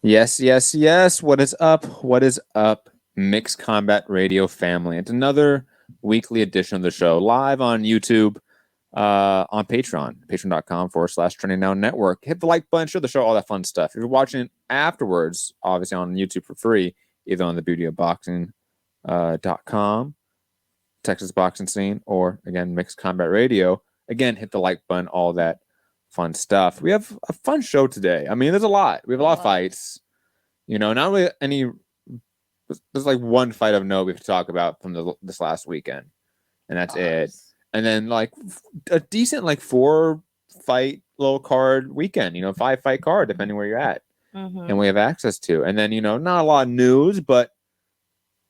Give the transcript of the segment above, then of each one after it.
Yes, yes, yes. What is up? What is up, Mixed Combat Radio family? It's another weekly edition of the show live on YouTube, on Patreon, patreon.com/Trending Now Network. Hit the like button, share the show, all that fun stuff. If you're watching it afterwards, obviously on YouTube for free, either on the beautyofboxing.com, Texas Boxing Scene, or again, Mixed Combat Radio. Again, hit the like button, all that fun stuff. We have a fun show today. I mean, there's a lot. We have a lot of fights. You know, not really any. There's like one fight of note we have to talk about from this last weekend, and that's it. And then like a decent like 4-fight little card weekend. 5-fight card depending where you're at, and we have access to. And then not a lot of news, but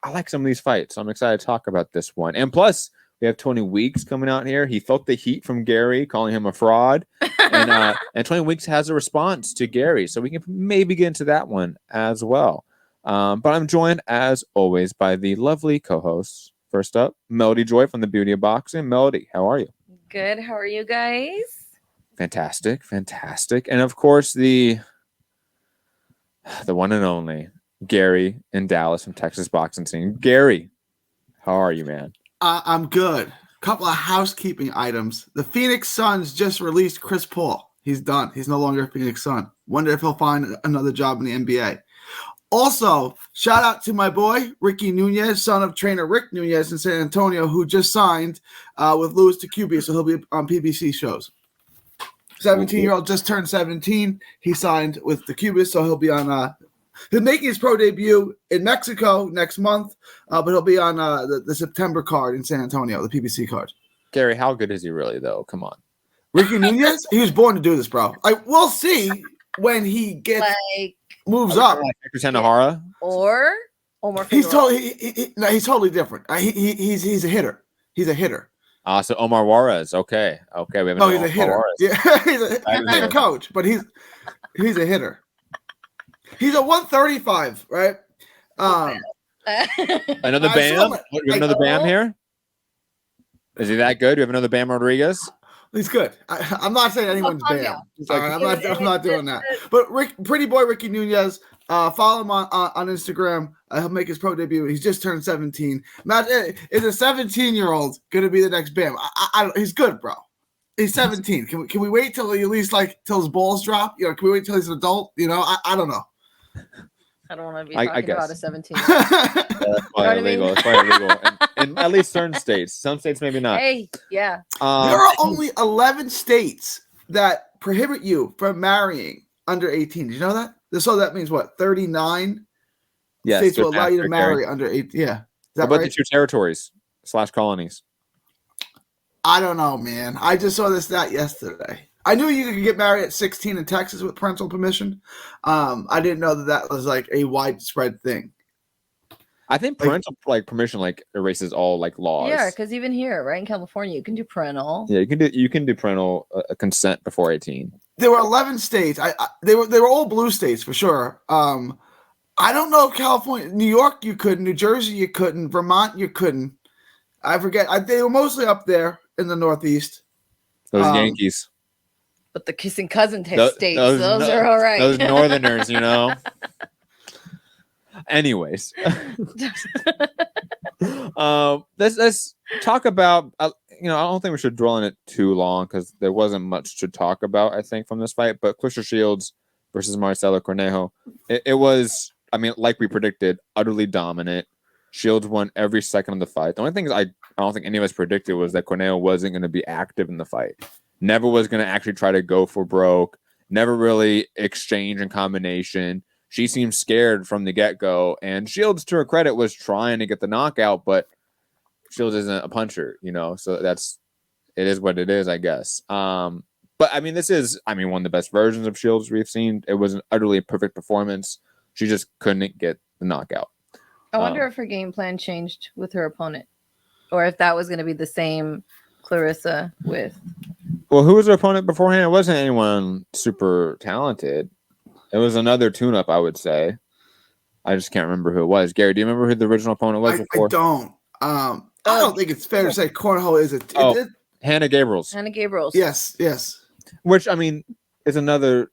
I like some of these fights, so I'm excited to talk about this one. And plus, we have 20 Weeks coming out here. He felt the heat from Gary, calling him a fraud. And 20 Weeks has a response to Gary, so we can maybe get into that one as well. But I'm joined, as always, by the lovely co-hosts. First up, Melody Joy from the Beauty of Boxing. Melody, how are you? Good. How are you guys? Fantastic, fantastic. And of course, the one and only Gary in Dallas from Texas Boxing Scene. Gary, how are you, man? I'm good. Couple of housekeeping items. The Phoenix Suns just released Chris Paul. He's done. He's no longer a Phoenix Sun. Wonder if he'll find another job in the NBA. Also, shout out to my boy, Ricky Nunez, son of trainer Rick Nunez in San Antonio, who just signed with Louis DeCubia, so he'll be on PBC shows. 17-year-old just turned 17. He signed with DeCubia, so he'll be on he's making his pro debut in Mexico next month, but he'll be on the September card in San Antonio, the PBC card. Gary, how good is he really, though? Come on. Ricky Nunez, he was born to do this, bro. We'll see when he gets moves up. Like Hector Tanahara? Or Omar He's totally he's totally different. He's a hitter. He's a hitter. So Omar Juarez. Okay. We have he's a hitter. Yeah, he's a coach, but he's a hitter. He's a 135, right? Another Bam? We have another Bam here? Is he that good? Do we have another Bam Rodriguez? He's good. I'm not saying anyone's Bam. I'm not doing that. But pretty boy Ricky Nunez, follow him on Instagram. He'll make his pro debut. He's just turned 17. Is a 17-year-old going to be the next Bam? He's good, bro. He's 17. Can we wait till he at least till his balls drop? Can we wait till he's an adult? I don't know. I don't want to be talking about a 17. That's probably illegal. It's probably illegal. In at least certain states. Some states maybe not. Hey, yeah. There are only 11 states that prohibit you from marrying under 18. Did you know that? So that means what? 39 states will allow you to marry under 18. Yeah. What about the 2 territories / colonies? I don't know, man. I just saw this stat yesterday. I knew you could get married at 16 in Texas with parental permission. I didn't know that was like a widespread thing. I think parental permission erases all laws. Yeah, because even here, right in California, you can do parental. Yeah, you can do parental consent before 18. There were 11 states. They were all blue states for sure. I don't know if California, New York, you couldn't. New Jersey, you couldn't. Vermont, you couldn't. I forget. They were mostly up there in the Northeast. Those Yankees. But the kissing cousin states, those are all right. Those Northerners, Anyways, let's talk about. I don't think we should dwell on it too long because there wasn't much to talk about. I think from this fight, but Claressa Shields versus Marcelo Cornejo, it was. I mean, like we predicted, utterly dominant. Shields won every second of the fight. The only thing I don't think any of us predicted was that Cornejo wasn't going to be active in the fight. Never was going to actually try to go for broke. Never really exchange in combination. She seemed scared from the get-go. And Shields, to her credit, was trying to get the knockout, but Shields isn't a puncher, So it is what it is, I guess. But I mean, this is, one of the best versions of Shields we've seen. It was an utterly perfect performance. She just couldn't get the knockout. I wonder if her game plan changed with her opponent, or if that was going to be the same Claressa with. Well, who was her opponent beforehand? It wasn't anyone super talented. It was another tune-up, I would say. I just can't remember who it was. Gary, do you remember who the original opponent was before? I don't. I don't think it's fair to say Cornejo is Hannah Gabriels. Hannah Gabriels. Yes. Which, is another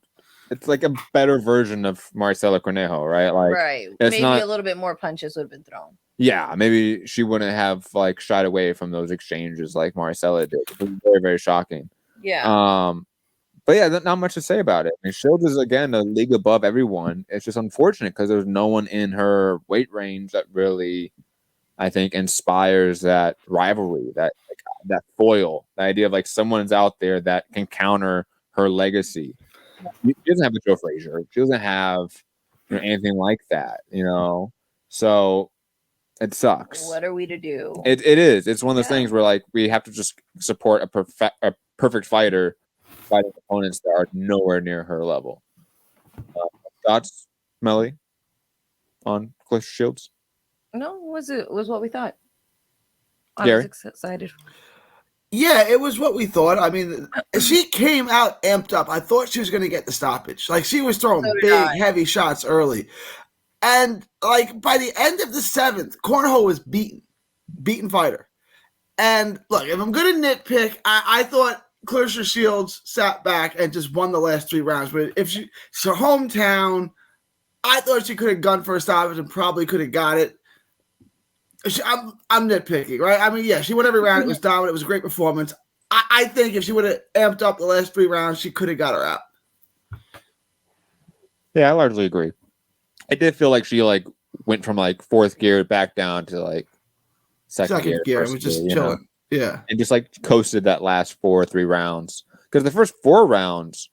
it's like a better version of Marcela Cornejo, right? Like right. it's Maybe not a little bit more punches would have been thrown. yeah, maybe she wouldn't have like shied away from those exchanges like Marcela did. It was very, very shocking. Yeah. But yeah, not much to say about it. I mean, Shields is again a league above everyone. It's just unfortunate because there's no one in her weight range that really, I think, inspires that rivalry, that like, that foil, the idea of like someone's out there that can counter her legacy. She doesn't have a Joe Frazier. She doesn't have anything like that, So it sucks. What are we to do? It is. It's one of those things where like we have to just support a perfect fighter fighting opponents that are nowhere near her level. Thoughts, Melly, on Claressa Shields? No, it was what we thought. I Gary? was excited. Yeah, it was what we thought. I mean, she came out amped up. I thought she was going to get the stoppage. Like, she was throwing big, heavy shots early. And, like, by the end of the 7th, Cornejo was beaten fighter. And, look, if I'm going to nitpick, I thought Claressa Shields sat back and just won the last 3 rounds. But if it's her hometown, I thought she could have gone for a stoppage and probably could have got it. I'm nitpicking, right? I mean, yeah, she won every round. It was dominant. It was a great performance. I think if she would have amped up the last 3 rounds, she could have got her out. Yeah, I largely agree. I did feel like she like went from like 4th gear back down to like second gear. It was just chilling. Yeah. And just like coasted that last 4 or 3 rounds. Because the first 4 rounds,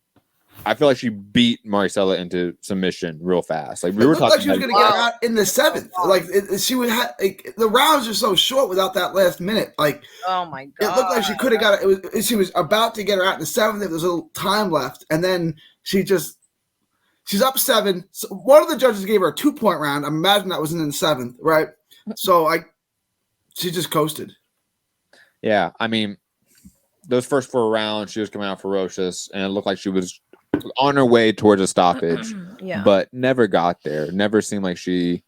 I feel like she beat Marcela into submission real fast. Like we were talking, like she was going to get her out in the 7th. Like she would have. Like, the rounds are so short without that last minute. Like, oh my god, it looked like she could have got it. She was about to get her out in the 7th. If there was a little time left, and then she's up 7. So one of the judges gave her a 2-point round. I imagine that was in the 7th, right? So she just coasted. Yeah, I mean, those first 4 rounds, she was coming out ferocious, and it looked like she was on her way towards a stoppage, but never got there. Never seemed like she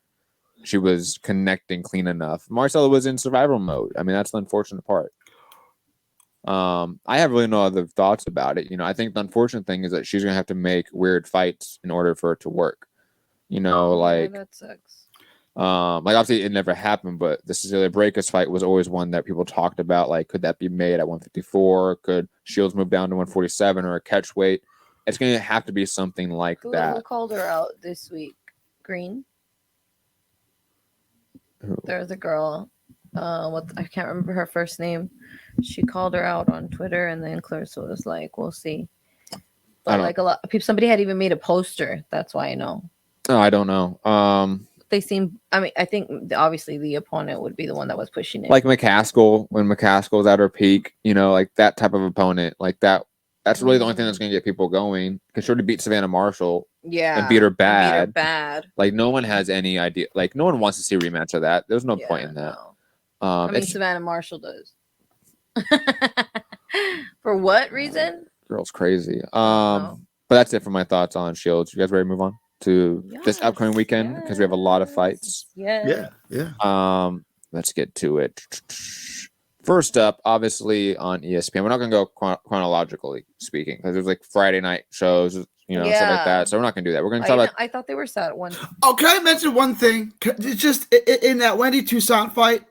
was connecting clean enough. Marcela was in survival mode. I mean, that's the unfortunate part. I have really no other thoughts about it. I think the unfortunate thing is that she's gonna have to make weird fights in order for it to work. That sucks. Like obviously it never happened, but the Cecilia Brækhus fight was always one that people talked about. Like, could that be made at 154? Could Shields move down to 147 or a catch weight? It's going to have to be something like that. Who called her out this week? Green? There's a girl. I can't remember her first name. She called her out on Twitter, and then Claressa was like, "We'll see." But like a lot of people, somebody had even made a poster. That's why I know. Oh, I don't know. They seem. I mean, I think obviously the opponent would be the one that was pushing it. Like McCaskill, when McCaskill's at her peak, like that type of opponent, like that. That's really the only thing that's going to get people going. Because she already beat Savannah Marshall. Yeah. And beat her bad. Like, no one has any idea. Like, no one wants to see a rematch of that. There's no point in that. No. I mean, Savannah Marshall does. For what reason? Girl's crazy. But that's it for my thoughts on Shields. You guys ready to move on to this upcoming weekend? Because we have a lot of fights. Yeah. Let's get to it. First up, obviously on ESPN. We're not going to go chronologically speaking because there's like Friday night shows, stuff like that. So we're not going to do that. We're going to talk about. I thought they were set at one. Oh, can I mention one thing? Just in that Wendy Toussaint fight.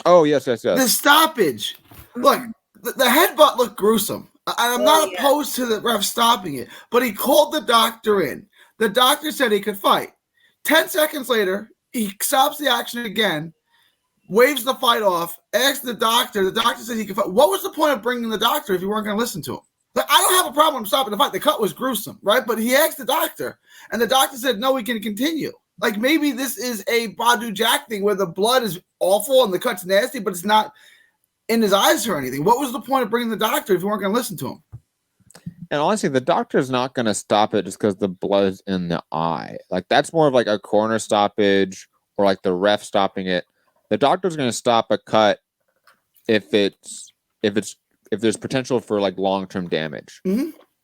Oh yes. The stoppage. Look, the headbutt looked gruesome. I'm not opposed to the ref stopping it, but he called the doctor in. The doctor said he could fight. 10 seconds later, he stops the action again. Waves the fight off, asks the doctor. The doctor said he could fight. What was the point of bringing the doctor if you weren't going to listen to him? Like, I don't have a problem stopping the fight. The cut was gruesome, right? But he asked the doctor, and the doctor said, no, we can continue. Like, maybe this is a Badu Jack thing where the blood is awful and the cut's nasty, but it's not in his eyes or anything. What was the point of bringing the doctor if you weren't going to listen to him? And honestly, the doctor's not going to stop it just because the blood's in the eye. Like, that's more of like a corner stoppage or like the ref stopping it. The doctor's going to stop a cut if there's potential for like long-term damage,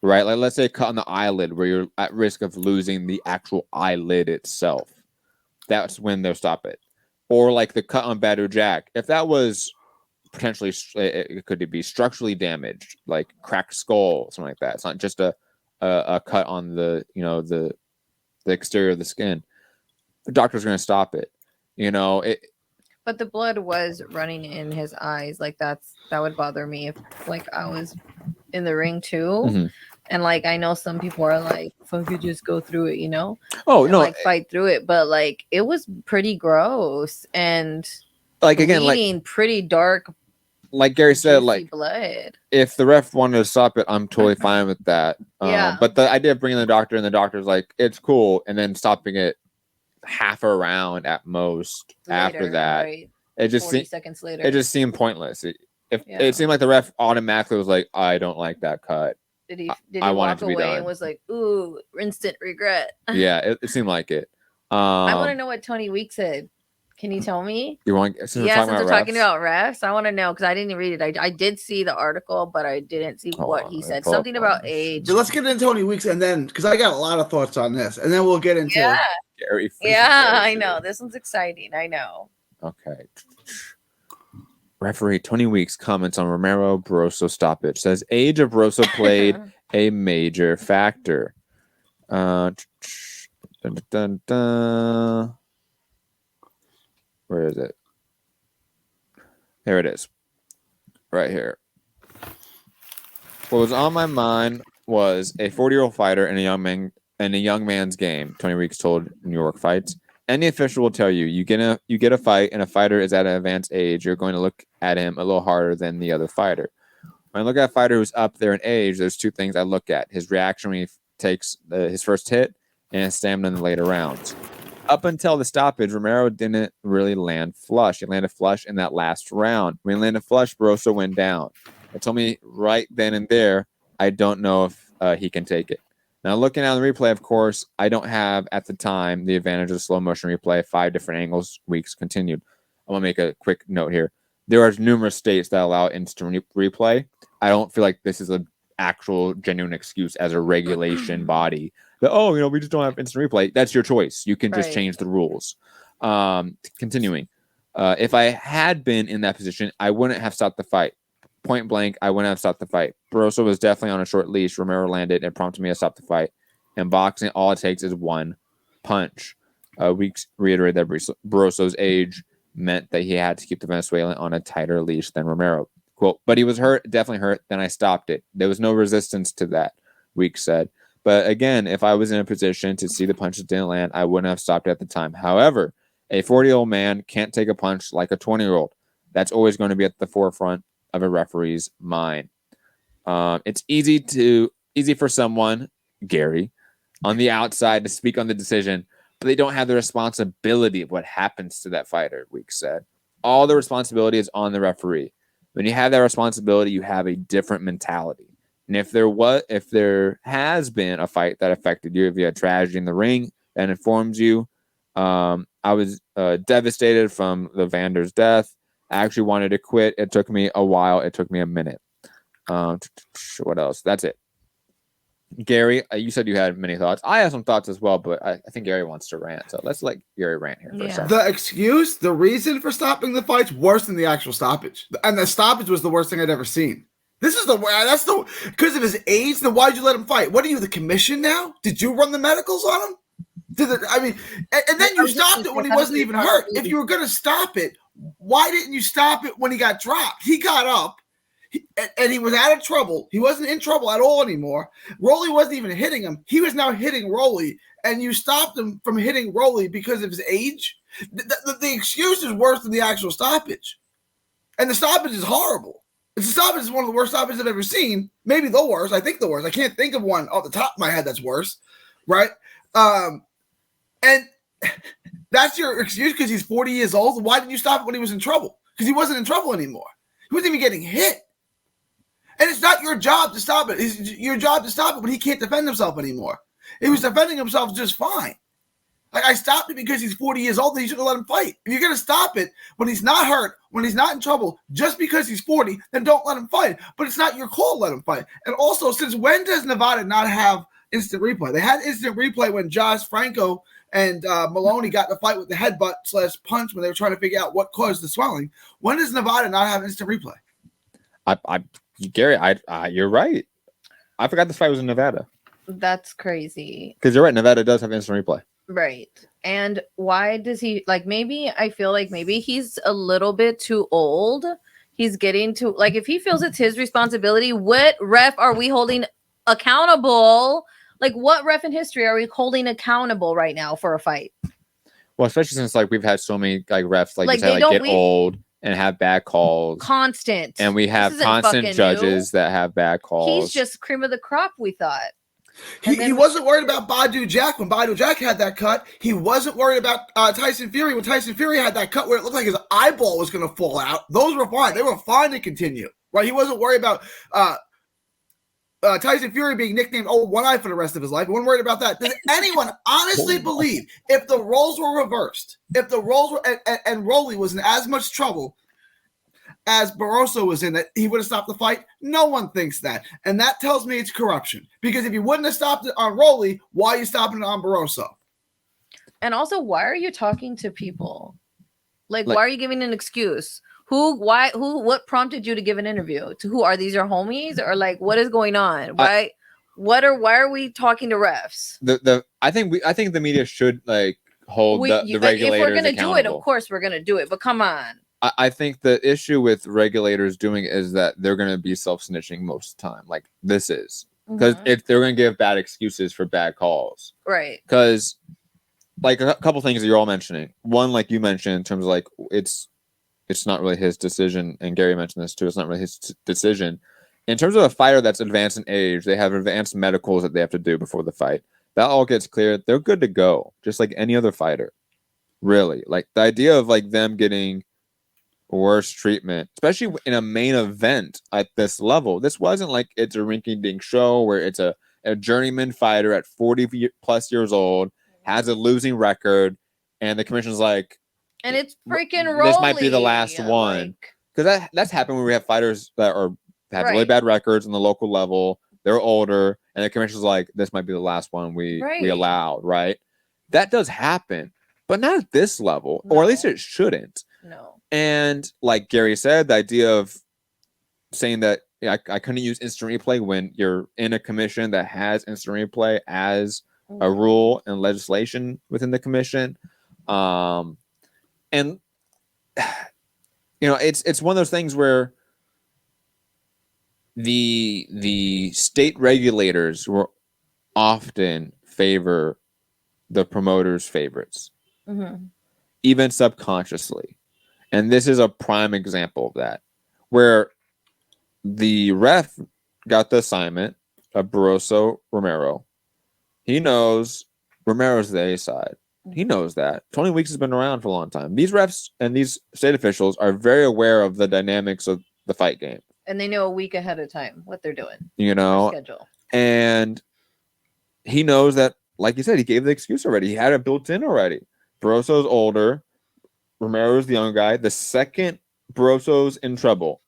right? Like let's say a cut on the eyelid where you're at risk of losing the actual eyelid itself. That's when they'll stop it. Or like the cut on Badu Jack, if that was potentially, it could be structurally damaged, like cracked skull, something like that. It's not just a a cut on the the exterior of the skin, the doctor's going to stop it. But the blood was running in his eyes. Like that would bother me if like I was in the ring too. Mhm. And like I know some people are like, fuck it, just go through it, Oh and, no, like fight through it. But like it was pretty gross and like again, bleeding, pretty dark, like Gary said, juicy like blood. if the ref wanted to stop it, I'm totally fine with that. Yeah. But the idea of bringing the doctor and the doctor's like, it's cool, and then stopping it half a round at most after Later, that, right? it just 40 seconds later. it just seemed pointless. It Yeah. seemed like the ref automatically was like, I don't like that cut. Did he I want it walk to be away done. and was like, ooh, instant regret? Yeah, it seemed like it. I want to know what Tony Week said. Can you tell me? You want? Since Yeah, since we're talking refs? about refs, I want to know because I didn't read it. I did see the article, but I didn't see what he said. Something about age. But let's get into Tony Weeks and then because I got a lot of thoughts on this, and then we'll get into Gary. Yeah, I know. This one's exciting. I know. Okay. Referee Tony Weeks comments on Romero Barroso stoppage. Says age of Barroso played a major factor. Dun, dun, dun. Where is it? There it is. Right here. What was on my mind was a 40-year-old fighter in a young man's game. Tony Weeks told New York Fights. Any official will tell you, you get a fight and a fighter is at an advanced age, you're going to look at him a little harder than the other fighter. When I look at a fighter who's up there in age, there's two things I look at: his reaction when he takes his first hit, and his stamina in the later rounds. Up until the stoppage, Romero didn't really land flush. He landed flush in that last round. When he landed flush, Barroso went down. It told me right then and there, I don't know if he can take it. Now, looking at the replay, of course, I don't have at the time the advantage of the slow motion replay. 5 different angles, Weeks continued. I'm going to make a quick note here. There are numerous states that allow instant replay. I don't feel like this is an actual genuine excuse as a regulation body. That, we just don't have instant replay. That's your choice. You can just change the rules. Continuing. If I had been in that position, I wouldn't have stopped the fight. Point blank, I wouldn't have stopped the fight. Barroso was definitely on a short leash. Romero landed and prompted me to stop the fight. In boxing, all it takes is one punch. Weeks reiterated that Barroso's age meant that he had to keep the Venezuelan on a tighter leash than Romero. Quote, but he was hurt, definitely hurt. Then I stopped it. There was no resistance to that, Weeks said. But again, if I was in a position to see the punches didn't land, I wouldn't have stopped it at the time. However, a 40-year-old man can't take a punch like a 20-year-old. That's always going to be at the forefront of a referee's mind. It's easy for someone, Gary, on the outside to speak on the decision, but they don't have the responsibility of what happens to that fighter, Weeks said. All the responsibility is on the referee. When you have that responsibility, you have a different mentality. And if there has been a fight that affected you, if you had tragedy in the ring that informs you, I was devastated from the Vander's death. I actually wanted to quit. It took me a while. It took me a minute. What else? That's it. Gary, you said you had many thoughts. I have some thoughts as well, but I think Gary wants to rant. So let's let Gary rant here for a second. The excuse, the reason for stopping the fight's worse than the actual stoppage. And the stoppage was the worst thing I'd ever seen. Because of his age, then why'd you let him fight? What are you, the commission now? Did you run the medicals on him? And then you stopped it when he wasn't even hurt. If you were going to stop it, why didn't you stop it when he got dropped? He got up, and he was out of trouble. He wasn't in trouble at all anymore. Rolly wasn't even hitting him. He was now hitting Rolly, and you stopped him from hitting Rolly because of his age? The excuse is worse than the actual stoppage. And the stoppage is horrible. The stoppage is one of the worst stoppages I've ever seen. Maybe the worst. I think the worst. I can't think of one off the top of my head that's worse, right? And that's your excuse because he's 40 years old. Why didn't you stop it when he was in trouble? Because he wasn't in trouble anymore. He wasn't even getting hit. And it's not your job to stop it. It's your job to stop it when he can't defend himself anymore. He was defending himself just fine. Like, I stopped it because he's 40 years old and you should have let him fight. If you're going to stop it when he's not hurt, when he's not in trouble, just because he's 40, then don't let him fight. But it's not your call to let him fight. And also, since when does Nevada not have instant replay? They had instant replay when Josh Franco and Maloney got the fight with the headbutt/punch when they were trying to figure out what caused the swelling. When does Nevada not have instant replay? Gary, you're right. I forgot this fight was in Nevada. That's crazy. Because you're right, Nevada does have instant replay. Right. And why does he like maybe I feel like maybe he's a little bit too old. He's getting to like if he feels it's his responsibility, what ref are we holding accountable? Like what ref in history are we holding accountable right now for a fight? Well, especially since like we've had so many like refs like, Like, you said, they like don't- get old and have bad calls. Constant. And we This have isn't constant fucking judges that have bad new. calls. He's just cream of the crop, we thought. He wasn't worried about Badu Jack when Badu Jack had that cut. He wasn't worried about Tyson Fury when Tyson Fury had that cut where it looked like his eyeball was going to fall out. Those were fine. They were fine to continue. Right? He wasn't worried about Tyson Fury being nicknamed Old One Eye for the rest of his life. He wasn't worried about that. Does anyone honestly believe if the roles were reversed, if the roles were and Rolly was in as much trouble as Barroso was in, that he would have stopped the fight? No one thinks that. And that tells me it's corruption. Because if you wouldn't have stopped it on Rolly, why are you stopping it on Barroso? And also, why are you talking to people? Like why are you giving an excuse? What prompted you to give an interview? To who? Are these your homies? Or like what is going on? Why are we talking to refs? I think the media should like hold the regulators if we're gonna do it, accountable. of course we're gonna do it. But come on. I think the issue with regulators doing it is that they're going to be self-snitching most of the time. Like this is because if they're going to give bad excuses for bad calls, right? Because like a couple things that you're all mentioning. One, like you mentioned, in terms of like it's not really his decision, and Gary mentioned this too. It's not really his decision. In terms of a fighter that's advanced in age, they have advanced medicals that they have to do before the fight. That all gets cleared. They're good to go, just like any other fighter. Really, like the idea of like them getting worse treatment, especially in a main event at this level. This wasn't like it's a rinky-dink show where it's a journeyman fighter at 40 plus years old, has a losing record, and the commission's like, and it's freaking rolling. This might be the last one. Because that's happened when we have fighters that have really bad records on the local level. They're older, and the commission's like, this might be the last one we allowed, right? That does happen, but not at this level, or at least it shouldn't. No. And like Gary said, the idea of saying that I couldn't use instant replay when you're in a commission that has instant replay as a rule and legislation within the commission. And it's one of those things where the state regulators will often favor the promoter's favorites, even subconsciously. And this is a prime example of that, where the ref got the assignment of Barroso Romero. He knows Romero's the A side. He knows that. 20 Weeks has been around for a long time. These refs and these state officials are very aware of the dynamics of the fight game. And they know a week ahead of time what they're doing. Schedule. And he knows that, like you said, he gave the excuse already. He had it built in already. Barroso's older. Romero's the young guy. The second Barroso's in trouble,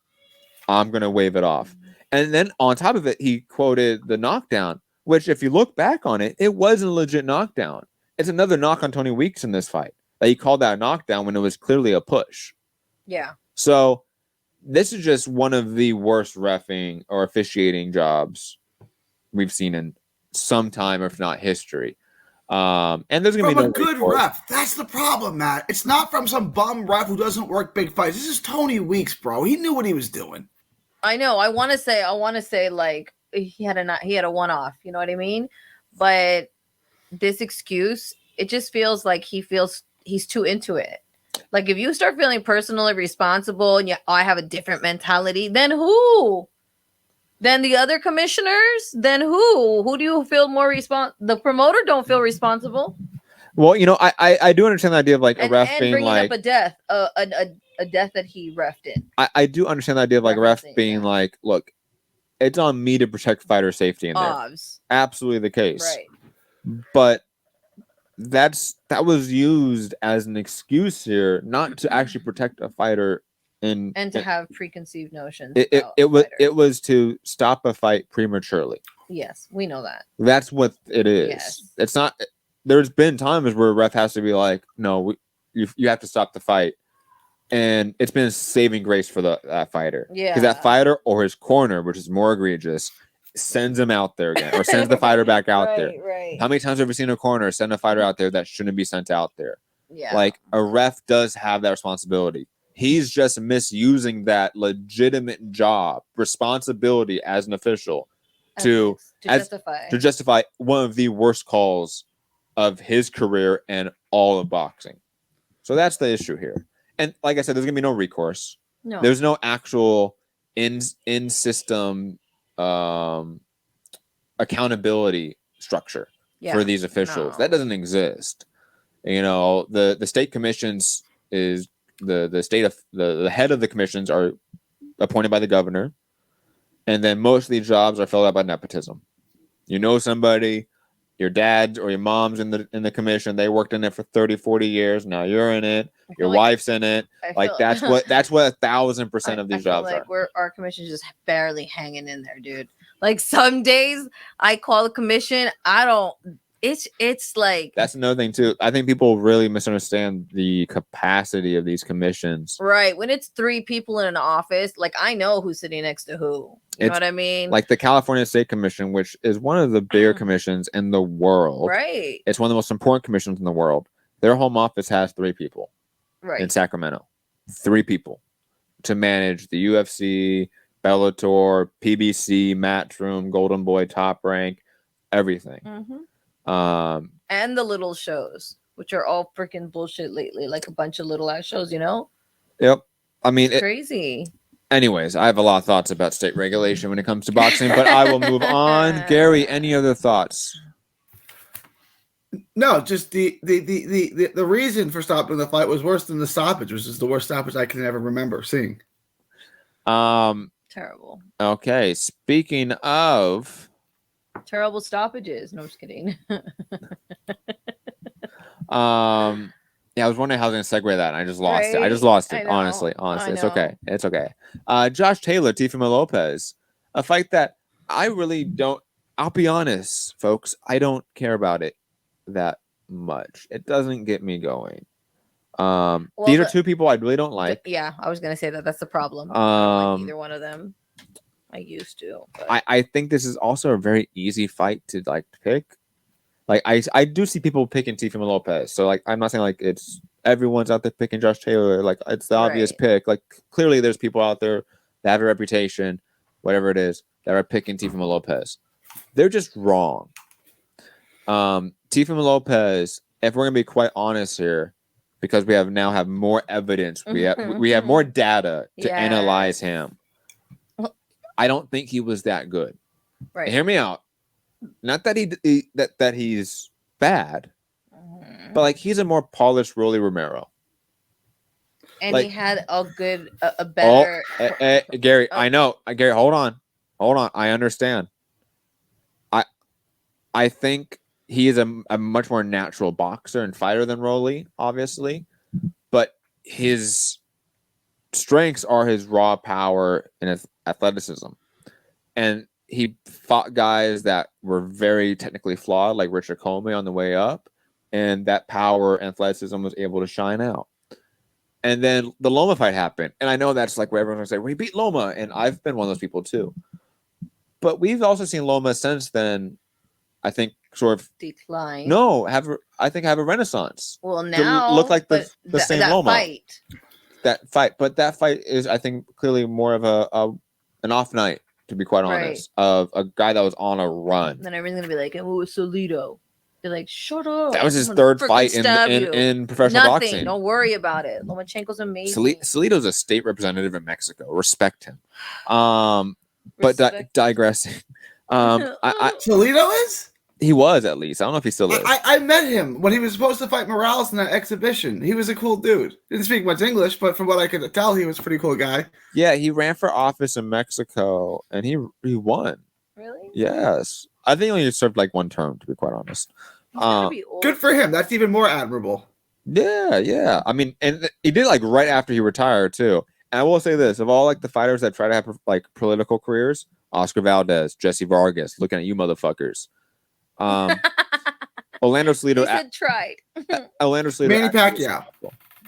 I'm going to wave it off. And then on top of it, he quoted the knockdown, which if you look back on it, it was a legit knockdown. It's another knock on Tony Weeks in this fight. That he called that a knockdown when it was clearly a push. Yeah. So this is just one of the worst reffing or officiating jobs we've seen in some time, if not history. And there's gonna be a good ref. That's the problem, Matt. It's not from some bum ref who doesn't work big fights. This is Tony Weeks, bro. He knew what he was doing. I know. I want to say like he had a one-off. You know what I mean? But this excuse, it just feels like he's too into it. Like if you start feeling personally responsible and I have a different mentality, then who? Then the other commissioners? Then who? Who do you feel more responsible? The promoter don't feel responsible. Well, I do understand the idea of like a ref being bringing like up a death, a death that he refed in. I do understand the idea of like a ref being like, look, it's on me to protect fighter safety in there. Absolutely the case. Right. But that was used as an excuse here, not to actually protect a fighter and to have preconceived notions. It was to stop a fight prematurely. Yes, we know that. That's what it is. Yes. It's not. There's been times where a ref has to be like, no, you have to stop the fight, and it's been a saving grace for that fighter. Yeah, because that fighter or his corner, which is more egregious, sends him out there again, or sends the fighter back out there. Right. How many times have we seen a corner send a fighter out there that shouldn't be sent out there? Yeah. Like a ref does have that responsibility. He's just misusing that legitimate job responsibility as an official to justify one of the worst calls of his career and all of boxing. So that's the issue here. And like I said, there's gonna be no recourse. No. There's no actual in system accountability structure for these officials. That doesn't exist. You know, the state commissions is the state of the head of the commissions are appointed by the governor, and then most of these jobs are filled out by nepotism. You know somebody, your dad or your mom's in the commission, they worked in it for 30, 40 years. Now you're in it, your wife's in it. Like that's what 1,000% of these jobs like are. Our commission's just barely hanging in there, dude. Like some days I call the commission, it's like that's another thing too. I think people really misunderstand the capacity of these commissions. Right. When it's 3 people in an office, like I know who's sitting next to who. You know what I mean? Like the California State Commission, which is one of the bigger commissions in the world. Right. It's one of the most important commissions in the world. Their home office has 3 people. Right. In Sacramento. 3 people to manage the UFC, Bellator, PBC, Matchroom, Golden Boy, Top Rank, everything. And the little shows, which are all freaking bullshit lately, like a bunch of little ass shows, you know? Yep. I mean, it's crazy. Anyways, I have a lot of thoughts about state regulation when it comes to boxing, but I will move on. Gary, any other thoughts? No, just the reason for stopping the fight was worse than the stoppage, which is the worst stoppage I can ever remember seeing. Terrible. Okay, speaking of terrible stoppages. No, just kidding. Yeah, I was wondering how I was going to segue that, and I just lost it. I just lost it. Honestly, it's okay. It's okay. Josh Taylor, Teofimo Lopez, a fight that I really don't. I'll be honest, folks. I don't care about it that much. It doesn't get me going. These are 2 people I really don't like. Yeah, I was going to say that. That's the problem. I don't like either one of them. I used to. But. I think this is also a very easy fight to pick. Like I do see people picking Teofimo Lopez, so like I'm not saying like it's everyone's out there picking Josh Taylor. Like it's the obvious pick. Like clearly there's people out there that have a reputation, whatever it is, that are picking Teofimo Lopez. They're just wrong. Teofimo Lopez, if we're gonna be quite honest here, because we have more evidence, we have more data to analyze him. I don't think he was that good. Right. Hear me out. Not that that he's bad, but like he's a more polished Rolly Romero. And like, he had a better. Gary, I know. Gary, hold on. I understand. I think he is a much more natural boxer and fighter than Rolly, obviously, but his strengths are his raw power and his athleticism, and he fought guys that were very technically flawed, like Richard Comey on the way up, and that power and athleticism was able to shine out. And then the Loma fight happened, and I know that's like what everyone's gonna say. We beat Loma, and I've been one of those people too. But we've also seen Loma since then. I think sort of decline. No, have a renaissance. Well, now look like the same that Loma. That fight is, I think, clearly more of an off night. To be quite honest, of a guy that was on a run. Then everyone's gonna be like, "Oh, it's Salido." They're like, "Shut up." That was his 3rd fight in professional boxing. Don't worry about it. Lomachenko's amazing. Salido's a state representative in Mexico. Respect him. But digressing. Salido is? He was, at least. I don't know if he still is. I met him when he was supposed to fight Morales in that exhibition. He was a cool dude. Didn't speak much English, but from what I could tell, he was a pretty cool guy. Yeah, he ran for office in Mexico, and he won. Really? Yes. I think he only served like 1 term, to be quite honest. Good for him. That's even more admirable. Yeah. I mean, and he did like right after he retired, too. And I will say this, of all like the fighters that try to have like political careers, Oscar Valdez, Jesse Vargas, looking at you motherfuckers. Orlando Salido tried. Orlando Salido. Manny Pacquiao.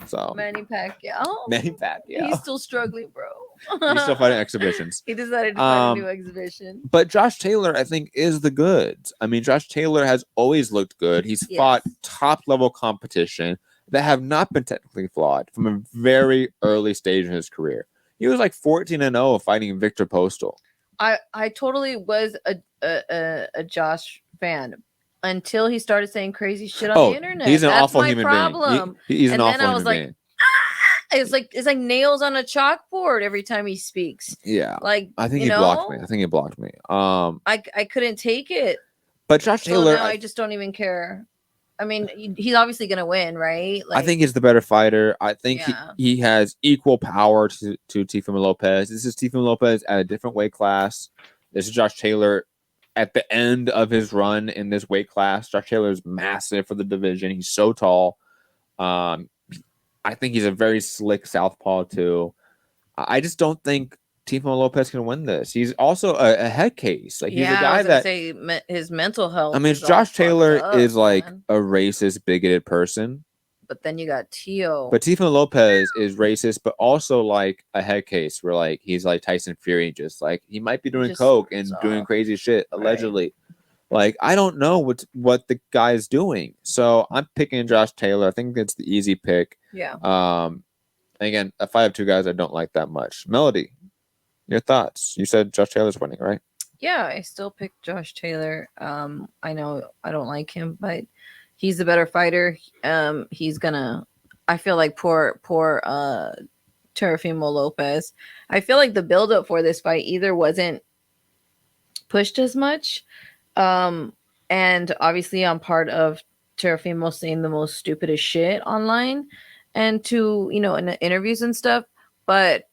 So Manny Pacquiao. He's still struggling, bro. He's still fighting exhibitions. He decided to fight a new exhibition. But Josh Taylor, I think, is the goods. I mean, Josh Taylor has always looked good. He's fought top-level competition that have not been technically flawed from a very early stage in his career. He was like 14-0 fighting Victor Postal. I totally was a Josh fan until he started saying crazy shit on the internet. He's an That's awful my human problem. being. He's an and awful then I was human like, being. It's like nails on a chalkboard every time he speaks. Yeah. Like, I think he blocked me. I think he blocked me. I couldn't take it. But Josh Taylor, now I just don't even care. I mean, he's obviously gonna win, right? I think he's the better fighter. I think he has equal power to Teofimo Lopez. This is Teofimo Lopez at a different weight class. This is Josh Taylor at the end of his run in this weight class. Josh Taylor is massive for the division. He's so tall. I think he's a very slick southpaw too. I just don't think Teofimo Lopez can win this. He's also a head case. Like he's a guy that his mental health. I mean, Josh Taylor is like a racist, bigoted person. But then you got Teo. But Teofimo Lopez is racist, but also like a head case where like he's like Tyson Fury, just like he might be doing coke and doing crazy shit allegedly. Right. Like I don't know what the guy is doing, so I'm picking Josh Taylor. I think it's the easy pick. Yeah. Again, a fight of two guys I don't like that much. Melody, your thoughts? You said Josh Taylor's winning, right? Yeah, I still pick Josh Taylor. I know I don't like him, but he's the better fighter. He's gonna. I feel like poor Teofimo Lopez. I feel like the buildup for this fight either wasn't pushed as much, and obviously I'm part of Teofimo saying the most stupidest shit online, and to in the interviews and stuff. But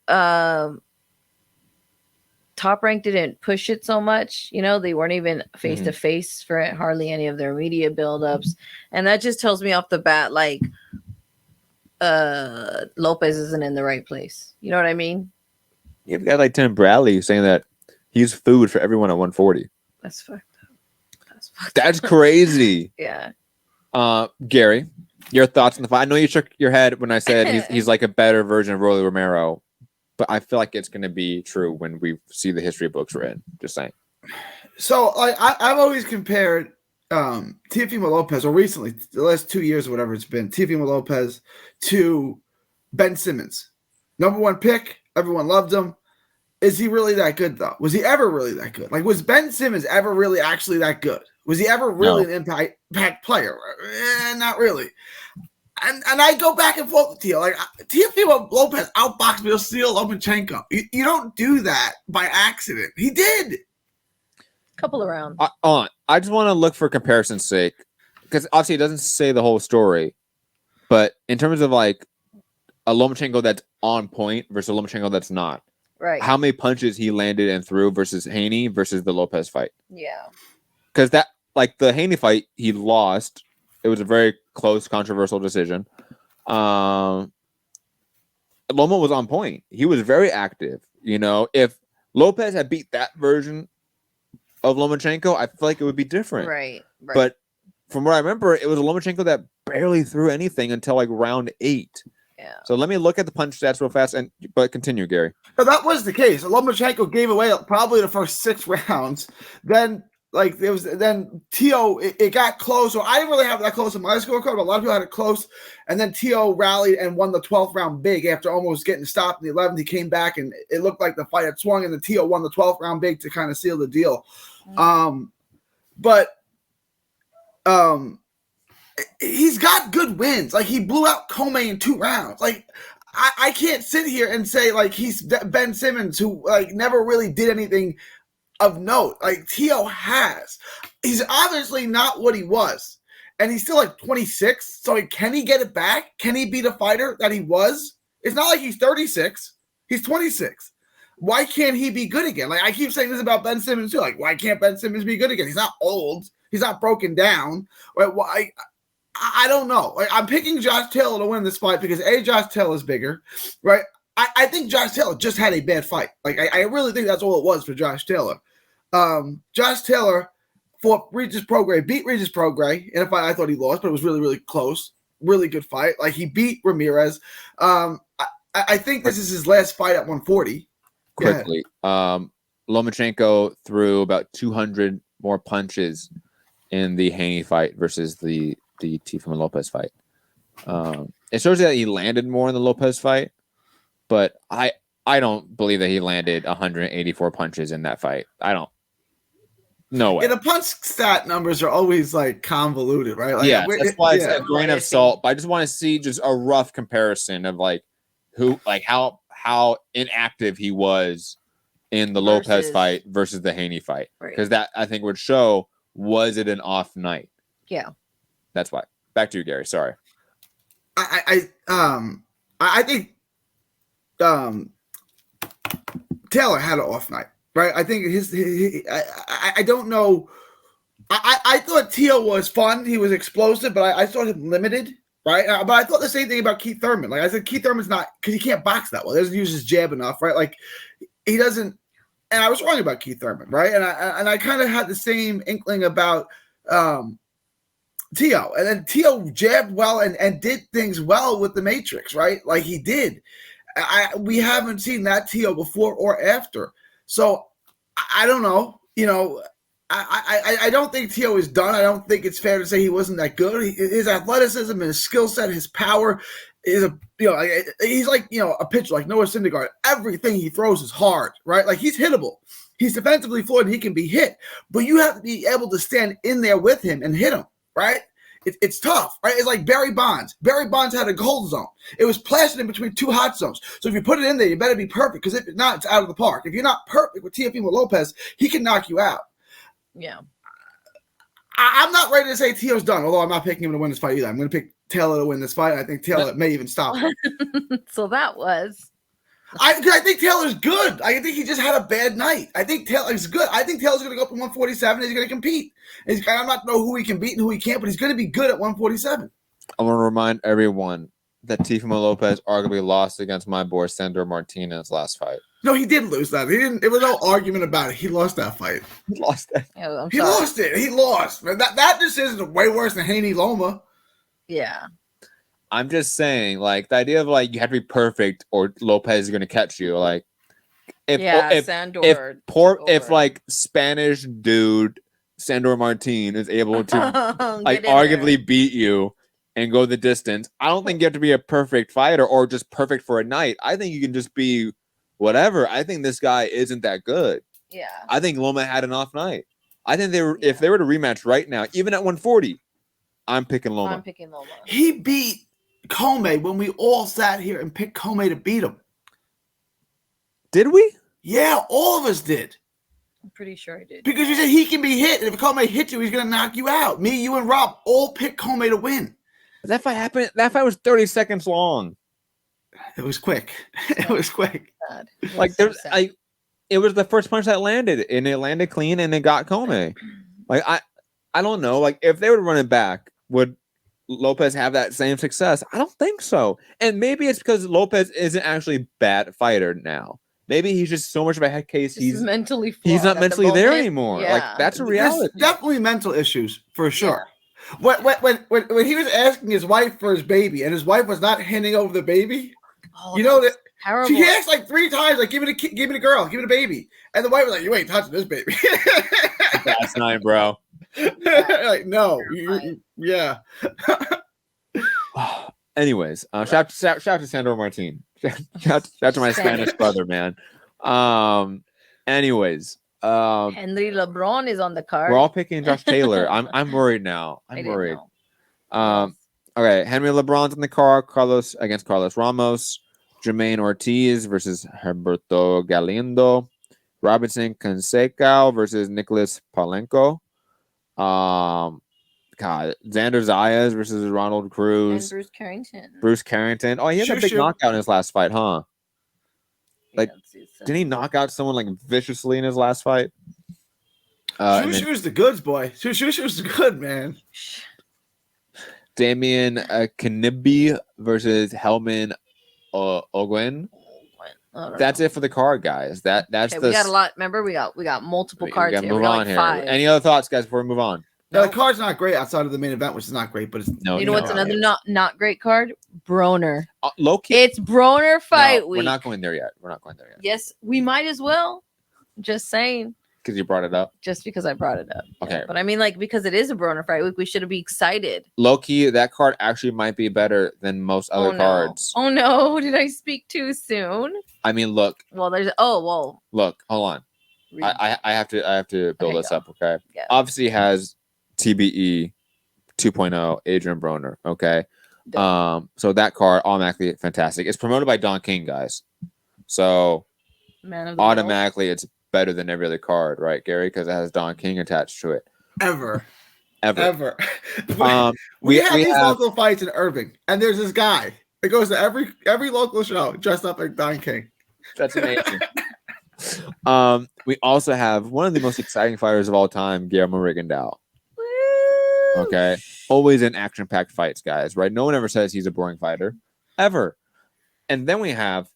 Top Rank didn't push it so much. They weren't even face to face for hardly any of their media buildups. And that just tells me off the bat, like, Lopez isn't in the right place. You know what I mean? You've got like Tim Bradley saying that he's food for everyone at 140. That's fucked up. That's crazy. Yeah. Gary, your thoughts on the fight? I know you shook your head when I said he's like a better version of Rolly Romero. But I feel like it's going to be true when we see the history books written. Just saying. So I've always compared Teofimo Lopez, or recently, the last 2 years or whatever it's been, Teofimo Lopez to Ben Simmons. Number one pick. Everyone loved him. Is he really that good, though? Was he ever really that good? Like, was Ben Simmons ever really actually that good? Was he ever really an impact player? Not really. And I go back and forth with Teo. Like, Teofimo Lopez outboxed Vasyl Lomachenko. You don't do that by accident. He did. Couple of rounds. I just want to look for comparison's sake, because obviously it doesn't say the whole story. But in terms of like a Lomachenko that's on point versus a Lomachenko that's not, right? How many punches he landed and threw versus Haney versus the Lopez fight? Yeah. Because that, like the Haney fight, he lost. It was a very close, controversial decision. Loma was on point. He was very active. If Lopez had beat that version of Lomachenko, I feel like it would be different. Right. But from what I remember, it was a Lomachenko that barely threw anything until like round 8. Yeah. So let me look at the punch stats real fast, but continue, Gary. But that was the case. Lomachenko gave away probably the first 6 rounds. Then Teo, it got close. So I didn't really have that close in my scorecard, but a lot of people had it close. And then Teo rallied and won the 12th round big after almost getting stopped in the 11th. He came back and it looked like the fight had swung, and the Teo won the 12th round big to kind of seal the deal. He's got good wins. Like, he blew out Comey in 2 rounds. Like, I can't sit here and say like he's Ben Simmons, who like never really did anything of note. Like Teo has. He's obviously not what he was. And he's still like 26. So like, can he get it back? Can he be the fighter that he was? It's not like he's 36. He's 26. Why can't he be good again? Like, I keep saying this about Ben Simmons too. Like, why can't Ben Simmons be good again? He's not old. He's not broken down. Right? Why? I don't know. Like, I'm picking Josh Taylor to win this fight because Josh Taylor is bigger, right? I think Josh Taylor just had a bad fight. Like, I really think that's all it was for Josh Taylor. Josh Taylor fought Regis Prograis, beat Regis Prograis in a fight I thought he lost, but it was really, really close. Really good fight. Like, he beat Ramirez. I think this is his last fight at 140. quickly. Lomachenko threw about 200 more punches in the Haney fight versus the Teofimo Lopez fight. It shows that he landed more in the Lopez fight, but I don't believe that he landed 184 punches in that fight. I don't. No way. Yeah, the punch stat numbers are always like convoluted, right? Like, yeah, that's why it's yeah. a grain of salt. But I just want to see just a rough comparison of like how inactive he was in the Lopez fight versus the Haney fight, because that I think would show, was it an off night? Yeah, that's why. Back to you, Gary. Sorry. I think Taylor had an off night, right? I think I don't know. I thought Teo was fun. He was explosive, but I saw him limited, right? But I thought the same thing about Keith Thurman. Like I said, Keith Thurman's not, because he can't box that well. He doesn't use his jab enough, right? Like he doesn't. And I was wrong about Keith Thurman, right? And I kind of had the same inkling about Teo. And then Teo jabbed well and did things well with the Matrix, right? Like he did. We haven't seen that Teo before or after. So I don't know. You know, I don't think Teo is done. I don't think it's fair to say he wasn't that good. His athleticism and his skill set, his power is he's like, a pitcher like Noah Syndergaard. Everything he throws is hard, right? Like he's hittable. He's defensively flawed and he can be hit, but you have to be able to stand in there with him and hit him, right? It's tough, right? It's like Barry Bonds. Barry Bonds had a cold zone. It was plastered in between two hot zones. So if you put it in there, you better be perfect, because if not, it's out of the park. If you're not perfect with Teofimo Lopez, he can knock you out. Yeah. I'm not ready to say Teo's done, although I'm not picking him to win this fight either. I'm going to pick Taylor to win this fight. I think Taylor may even stop him. So that was. I think Taylor's good. I think he just had a bad night. I think Taylor's good. I think Taylor's going to go up to 147. He's going to compete. I'm not know who he can beat and who he can't, but he's going to be good at 147. I want to remind everyone that Teofimo Lopez arguably lost against my boy Sandor Martinez last fight. No, he did lose that. He didn't. There was no argument about it. He lost that fight. He lost that. Oh, he lost it. He lost. Man, that decision is way worse than Haney Loma. Yeah. I'm just saying, like, the idea of like you have to be perfect or Lopez is going to catch you. Like, if like Spanish dude Sandor Martin is able to like arguably beat you and go the distance, I don't think you have to be a perfect fighter or just perfect for a night. I think you can just be whatever. I think this guy isn't that good. Yeah. I think Loma had an off night. I think if they were to rematch right now, even at 140, I'm picking Loma. He beat Comey when we all sat here and picked Comey to beat him. Did we? Yeah, all of us did. I'm pretty sure I did. Because you said he can be hit, and if Comey hits you, he's going to knock you out. Me, you, and Rob all picked Comey to win. That fight happened. That fight was 30 seconds long. It was quick. It was quick. Like it was the first punch that landed, and it landed clean, and it got Comey. Like I don't know. Like if they would run it back, would Lopez have that same success? I don't think so. And maybe it's because Lopez isn't actually a bad fighter now. Maybe he's just so much of a head case. He's mentally flawed. He's not mentally there anymore. Yeah. Like that's a reality. There's definitely mental issues for sure. Yeah. When he was asking his wife for his baby, and his wife was not handing over the baby, you know that terrible. She asked like 3 times, like give it a girl, give it a baby, and the wife was like, "You ain't touching this baby." That's nice, bro. Like no, yeah. Anyways, shout to Sandor Martin. Shout to my Spanish brother, man. Anyways, Henry LeBron is on the card. We're all picking Josh Taylor. I'm worried now. I'm worried. Okay, Henry LeBron's in the card. Carlos against Carlos Ramos. Jermaine Ortiz versus Herberto Galindo. Robinson Canseco versus Nicholas Palenko. God, Xander Zayas versus Ronald Cruz. And Bruce Carrington. Oh, he had a big knockout in his last fight, huh? Like, didn't he knock out someone like viciously in his last fight? Shushu's the goods, boy. Shushu's the good, man. Damian Kanibi versus Helman Ogwen. That's it for the card, guys. That's we got a lot. Remember, we got multiple cards. Move on here. 5. Any other thoughts, guys, before we move on? Now, the Nope. card's not great outside of the main event, which is not great, but it's No, You know what's no. another not great card? Broner. Low key. It's Broner fight We're week. not going there yet. Yes, we might as well. Just saying. Because you brought it up. Just because I brought it up. Okay. Yeah, but I mean, like, because it is a Broner fight week, we should be excited. Low key, that card actually might be better than most other cards. Oh no! Did I speak too soon? I mean, look, Well, there's hold on. I have to build Okay, this go. up, okay? Yeah. Obviously it has TBE 2.0 Adrian Broner, okay? So that card automatically fantastic. It's promoted by Don King, guys. So Man of the world. automatically it's better than every other card, right, Gary? Because it has Don King attached to it. ever. We have these have local fights in Irving, and there's this guy that goes to every local show dressed up like Don King. that's amazing. We also have one of the most exciting fighters of all time, Guillermo Rigondeaux. Woo! Okay, always in action-packed fights, guys. Right? No one ever says he's a boring fighter, ever. And then we have,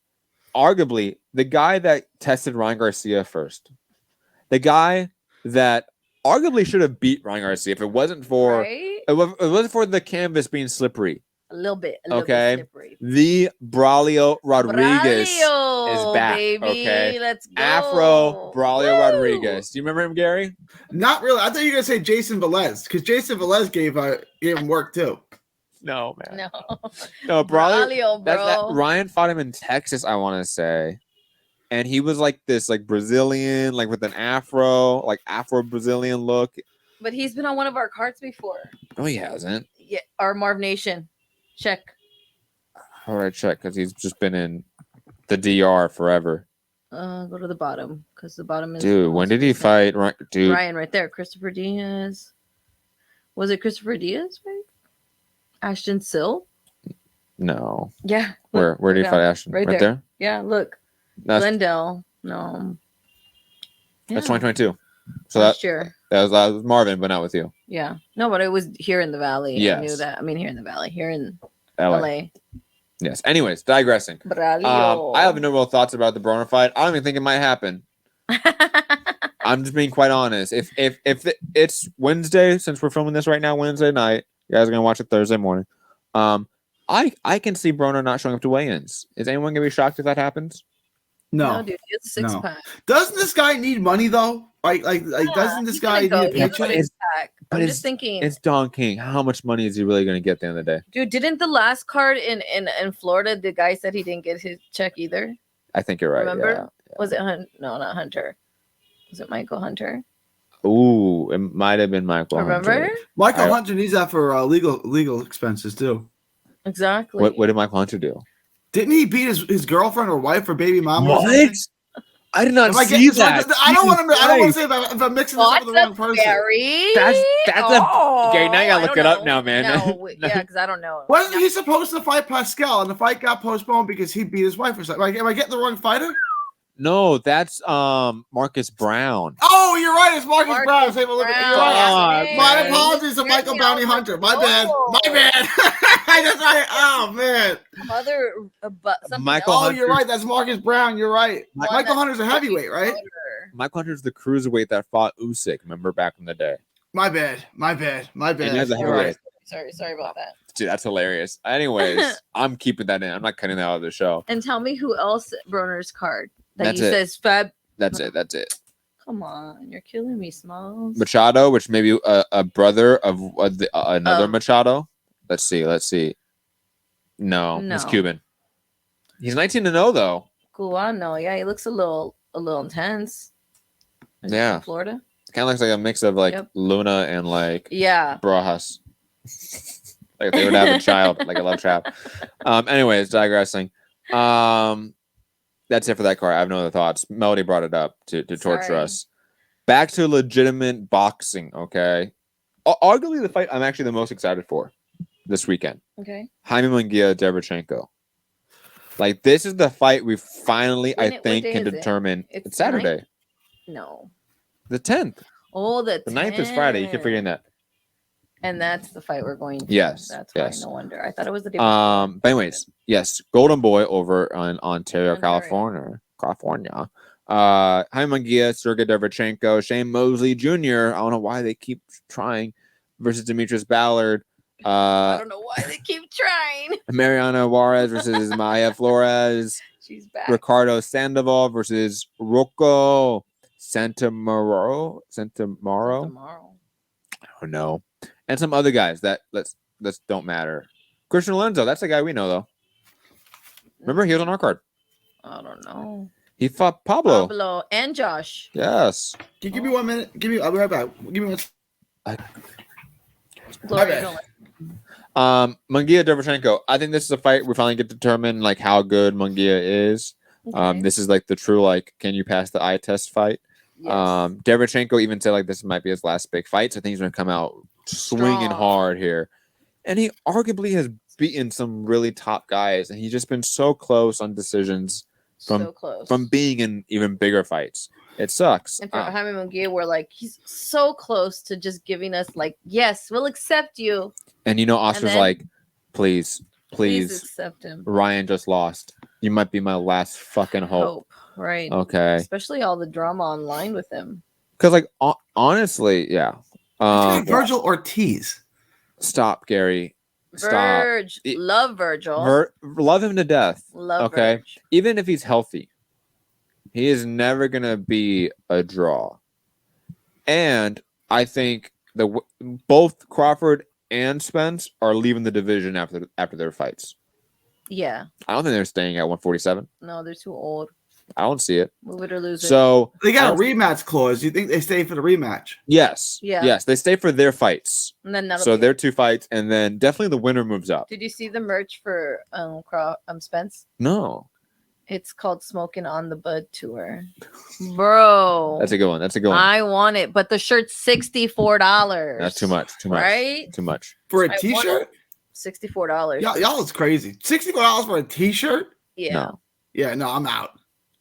arguably, the guy that tested Ryan Garcia first, the guy that arguably should have beat Ryan Garcia if it wasn't for Right? it wasn't for the canvas being slippery. A little bit. Okay. Slippery. The Braulio Rodriguez Braulio, is back. baby. Okay, Let's go. Afro Braulio Woo! Rodriguez. Do you remember him, Gary? Not really. I thought you were gonna say Jason Velez, because Jason Velez gave him work too. No, man. No. Braulio. Braulio, bro. Ryan fought him in Texas, I want to say, and he was like this, like Brazilian, like with an afro, like Afro Brazilian look. But he's been on one of our cards before. No, he hasn't. Yeah, our Marv Nation. Check. All right, check, because he's just been in the DR forever. Go to the bottom, because the bottom is. Dude, when did he fight? Dude, Ryan, right there. Christopher Diaz. Was it Christopher Diaz? Right. Ashton Sill. no. Yeah. Where did he down. fight Ashton? Right Right there. Yeah. Look. That's Glendale. No. Yeah. 2022. So Last year. that was Marvin, but not with you. Yeah. No, but it was here in the valley. Yes. I knew that. I mean, here in the valley. Here in LA. LA. Yes. Anyways, digressing. Braulio. I have no real thoughts about the Broner fight. I don't even think it might happen. I'm just being quite honest. If it's Wednesday, since we're filming this right now, Wednesday night, you guys are gonna watch it Thursday morning. I can see Broner not showing up to weigh-ins. Is anyone gonna be shocked if that happens? No. Dude, he has a six-pack. Doesn't this guy need money though? Like doesn't this guy need a paycheck? I'm just thinking. It's Don King. How much money is he really gonna get at the end of the day? Dude, didn't the last card in Florida, the guy said he didn't get his check either? I think you're right. Remember? Was it No, not Hunter. Was it Michael Hunter? Yeah. Ooh, it might have been Michael. Remember? Hunter. Michael Hunter needs that for legal expenses too. Exactly. What did Michael Hunter do? Didn't he beat his girlfriend or wife or baby mama? or What? something? I did not Am I see getting- that. I don't want to Jesus say if I'm mixing this Oh, up with the wrong person. Gary. That's okay, now you gotta I look don't it up know. now, man. No, yeah, because I don't know. Wasn't he supposed to fight Pascal and the fight got postponed because he beat his wife or something? Like, am I getting the wrong fighter? No, that's Marcus Brown. Oh, you're right. It's Marcus Marcus Brown. Save a look at Brown. you're right. Oh, My man. apologies to Michael Bounty Hunter. My bad. Oh man. Michael Oh, you're right. That's Marcus Brown. You're right. Mike- Michael Hunter's a heavyweight, right? Michael Hunter's the cruiserweight that fought Usyk. Remember back in the day? My bad. And as a You're right. heavyweight. Sorry about that. Dude, that's hilarious. Anyways, I'm keeping that in. I'm not cutting that out of the show. And tell me who else Broner's card that That's you it. says Fab. That's it. Come on, you're killing me, Smalls. Machado, which may be a brother of another Oh. Machado. Let's see. No, he's No. Cuban. He's 19-0 though. Cubano, yeah, he looks a little intense. Is he Yeah. from Florida. Kind of looks like a mix of like Yep. Luna and like Yeah. Barajas. Like if they would have a child, like a love trap. Anyways, digressing. That's it for that card. I have no other thoughts. Melody brought it up to torture Sorry. us. Back to legitimate boxing, okay? Arguably the fight I'm actually the most excited for this weekend. Okay. Jaime Munguia, Derevchenko. Like this is the fight we finally, I What think, day can is it? determine. It's It's Saturday, No. the 10th. Oh, the 9th is Friday. You keep forgetting that. And that's the fight we're going to. Yes, That's why. yes. No wonder. I thought it was the day. But anyways, yes, Golden Boy over in Ontario, Ontario. California. Jaime Munguia, Sergey Derevchenko, Shane Mosley Jr. I don't know why they keep trying. versus Demetrius Ballard. I don't know why they keep trying. Mariana Juarez versus Maya Flores. She's back. Ricardo Sandoval versus Rocco Santamaro. Tomorrow. I don't know. And some other guys that let's don't matter. Christian Lorenzo, that's the guy we know though. Remember, he was on our card. I don't know. He fought Pablo. Pablo and Josh. Yes. Can you give me 1 minute? I'll be right back. Give me one. Gloria, Munguia Derevchenko. I think this is a fight we finally get to determine like how good Munguia is. okay. This is like the true like can you pass the eye test fight. Yes. Derevchenko even said like this might be his last big fight, so I think he's gonna come out swinging Strong. hard here. And he arguably has beaten some really top guys, and he's just been so close on decisions so close. from being in even bigger fights. It sucks. And for Jaime Munguia, we're like, he's so close to just giving us like, yes, we'll accept you. And you know, Oscar's then- like, please accept him. Ryan just lost. You might be my last fucking hope. Right. Okay. Especially all the drama online with him. Because like honestly, yeah. Virgil Ortiz. Stop, Gary. Stop. Verge. Love Virgil. Love him to death. Love okay. Verge. Even if he's healthy, he is never gonna be a draw. And I think both Crawford and Spence are leaving the division after their fights. Yeah. I don't think they're staying at 147. No, they're too old. I don't see it. Move it or lose it. So They got a rematch clause. You think they stay for the rematch? yes, Yeah. yes, they stay for their fights. And then So their 2 fights, and then definitely the winner moves up. Did you see the merch for Spence? No, It's called Smoking on the Bud Tour. Bro. that's a good one. That's a good one. I want it, but the shirt's $64. That's too much. Too much. Right? Too much. For I a want t-shirt? $64. Y'all is crazy. $64 for a t-shirt? Yeah. No. Yeah, no, I'm out.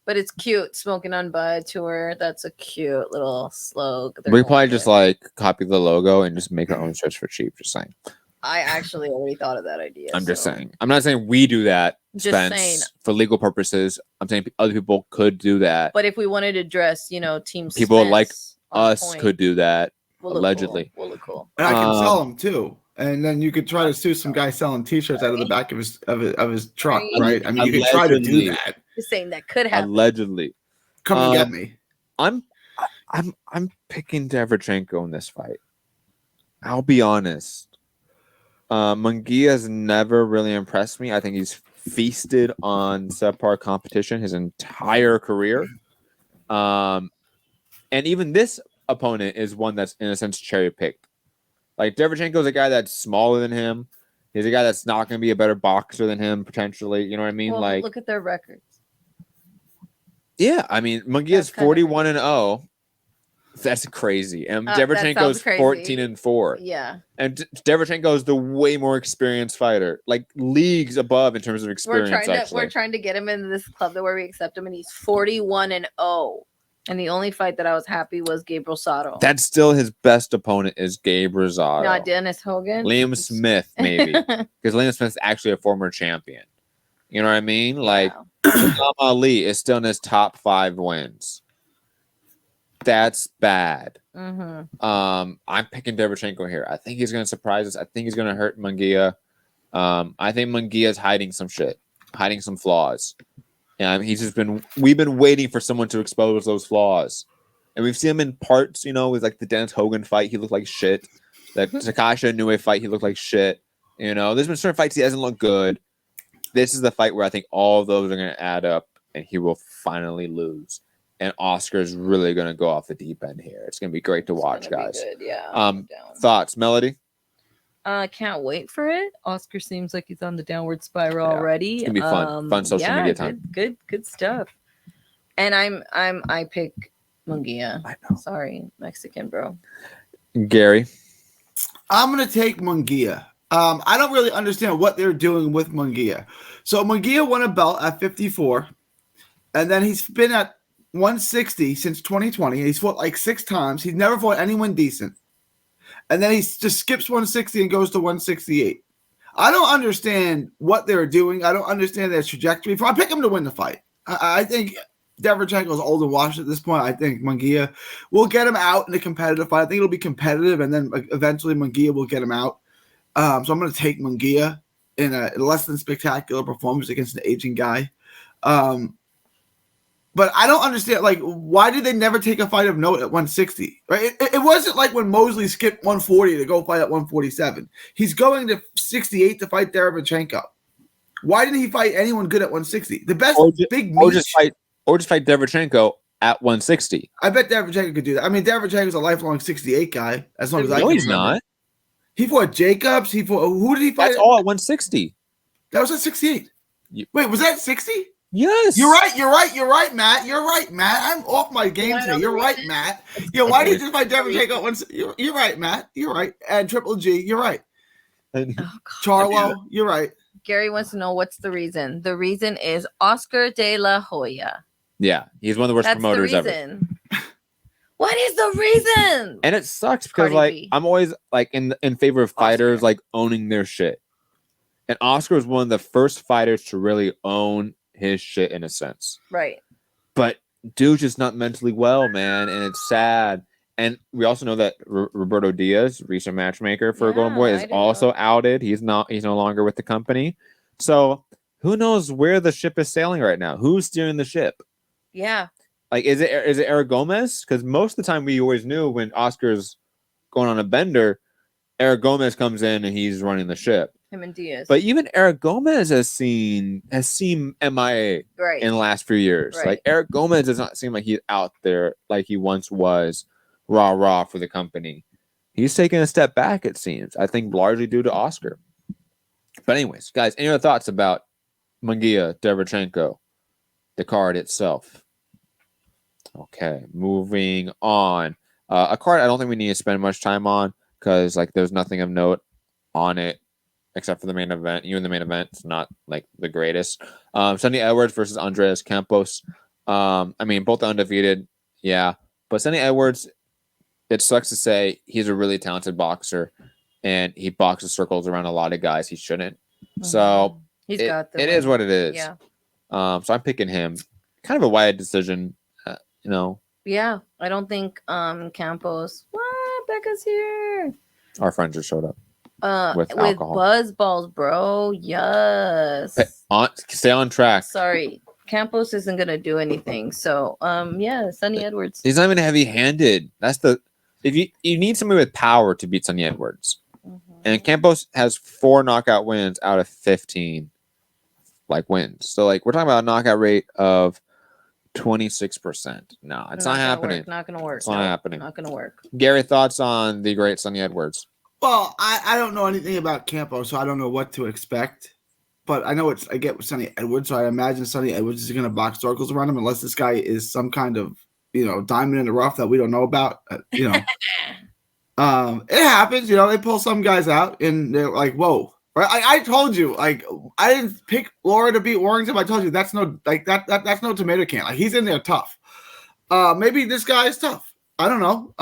But it's cute. Smoking on Bud Tour. That's a cute little slogan. We probably just like copy the logo and just make our own shirts for cheap. Just saying. I actually already thought of that idea. I'm just saying. I'm not saying we do that, Just Spence, saying. for legal purposes. I'm saying other people could do that. But if we wanted to dress, Team People Spence like on Us point, could do that. we'll look allegedly. Cool. We'll look cool. And I can sell them too. And then you could try to sue some guy selling t-shirts out of the back of his truck, right? I mean, you could try to do that. Just saying that could happen. Allegedly. Come and get me. I'm picking Derevchenko in this fight. I'll be honest. Munguia's never really impressed me. I think he's feasted on subpar competition his entire career. And even this opponent is one that's in a sense cherry picked. Like Derevchenko's a guy that's smaller than him. He's a guy that's not going to be a better boxer than him potentially. You know what I mean? Well, like, look at their records. yeah, I mean, Munguia's 41-0. That's crazy. And That Derevchenko's sounds crazy. 14-4. Yeah. And Derevchenko is the way more experienced fighter, like leagues above in terms of experience. We're trying to get him in this club where we accept him, and he's 41-0. And the only fight that I was happy was Gabe Rosado. That's still his best opponent is Gabe Rosado. Not Dennis Hogan. Liam Smith, maybe. Because Liam Smith's actually a former champion. You know what I mean? Like, Wow. Muhammad Ali is still in his top 5 wins. That's bad. Mm-hmm. I'm picking Derevchenko here. I think he's going to surprise us. I think he's going to hurt Munguia. I think Munguia's hiding some shit, hiding some flaws. And we've been waiting for someone to expose those flaws. And we've seen him in parts, with like the Dennis Hogan fight, he looked like shit. That Takashi Inoue fight, he looked like shit. There's been certain fights he hasn't looked good. This is the fight where I think all of those are going to add up and he will finally lose. And Oscar's really going to go off the deep end here. It's going to be great to watch, guys. Good, yeah. Thoughts, Melody? Can't wait for it. Oscar seems like he's on the downward spiral already. It's gonna be fun. Fun social media time. Good stuff. And I pick Munguia. I know. Sorry, Mexican bro. Gary. I'm gonna take Munguia. I don't really understand what they're doing with Munguia. So Munguia won a belt at 54, and then he's been at 160 since 2020. He's fought like 6 times. He's never fought anyone decent. And then he just skips 160 and goes to 168. I don't understand what they're doing. I don't understand their trajectory. I pick him to win the fight. I think Derevchenko's old and washed at this point. I think Munguia will get him out in a competitive fight. I think it'll be competitive, and then eventually Munguia will get him out. So I'm going to take Munguia in a less than spectacular performance against an aging guy. But I don't understand, like, why did they never take a fight of note at 160? Right? It wasn't like when Mosley skipped 140 to go fight at 147. He's going to 68 to fight Derevchenko. Why didn't he fight anyone good at 160? The best big meat. Or just fight Derevchenko at 160. I bet Derevchenko could do that. I mean, Derevchenko's a lifelong 68 guy, as long as I can he's remember. not. He fought Jacobs. Who did he fight? That's all at 160. That was at 68. Wait, was that 60? Yes. You're right, Matt. You're right, Matt. I'm off my game today. You're right, Matt. Why did you just fight Derevchenko at 160? You're right, Matt. You're right. And Triple G, you're right. Charlo, you're right. Gary wants to know what's the reason. The reason is Oscar de la Hoya. Yeah, he's one of the worst promoters ever. What is the reason? And it sucks because I'm always like in favor of fighters like owning their shit. And Oscar was one of the first fighters to really own his shit in a sense. Right. But dude's just not mentally well, man, and it's sad. And we also know that Roberto Diaz, recent matchmaker for Golden Boy, is also outed. He's no longer with the company. So who knows where the ship is sailing right now? Who's steering the ship? Yeah. Like, is it Eric Gomez? Because most of the time we always knew when Oscar's going on a bender, Eric Gomez comes in and he's running the ship. Him and Diaz. But even Eric Gomez has seen MIA in the last few years. Right. Like, Eric Gomez does not seem like he's out there like he once was. Rah for the company. He's taking a step back, it seems. I think largely due to Oscar. But anyways, guys, any other thoughts about Munguia, Derevchenko, the card itself? Okay, moving on. A card I don't think we need to spend much time on because like there's nothing of note on it except for the main event. Even the main event, it's not like the greatest. Sonny Edwards versus Andreas Campos. I mean, both undefeated, yeah. But Sonny Edwards, it sucks to say, he's a really talented boxer, and he boxes circles around a lot of guys he shouldn't. Mm-hmm. So it is what it is. Yeah. So I'm picking him. Kind of a wide decision, you know. Yeah, I don't think Campos. What? Becca's here. Our friend just showed up. With buzz balls, bro. Yes. Stay on track. Sorry. Campos isn't gonna do anything. So yeah, Sonny Edwards. He's not even heavy-handed. That's the if you need somebody with power to beat Sonny Edwards. Mm-hmm. And Campos has 4 knockout wins out of 15 wins. So we're talking about a knockout rate of 26%. No, it's not happening. Not gonna work. It's not happening. Not gonna work. Gary, thoughts on the great Sonny Edwards? Well, I don't know anything about Campos, so I don't know what to expect. But I know I get with Sonny Edwards, so I imagine Sonny Edwards is going to box circles around him unless this guy is some kind of, diamond in the rough that we don't know about. It happens, they pull some guys out and they're like, whoa. Right? I told you, I didn't pick Laura to beat Warrington. I told you that's no that's no tomato can. He's in there tough. Maybe this guy is tough. I don't know.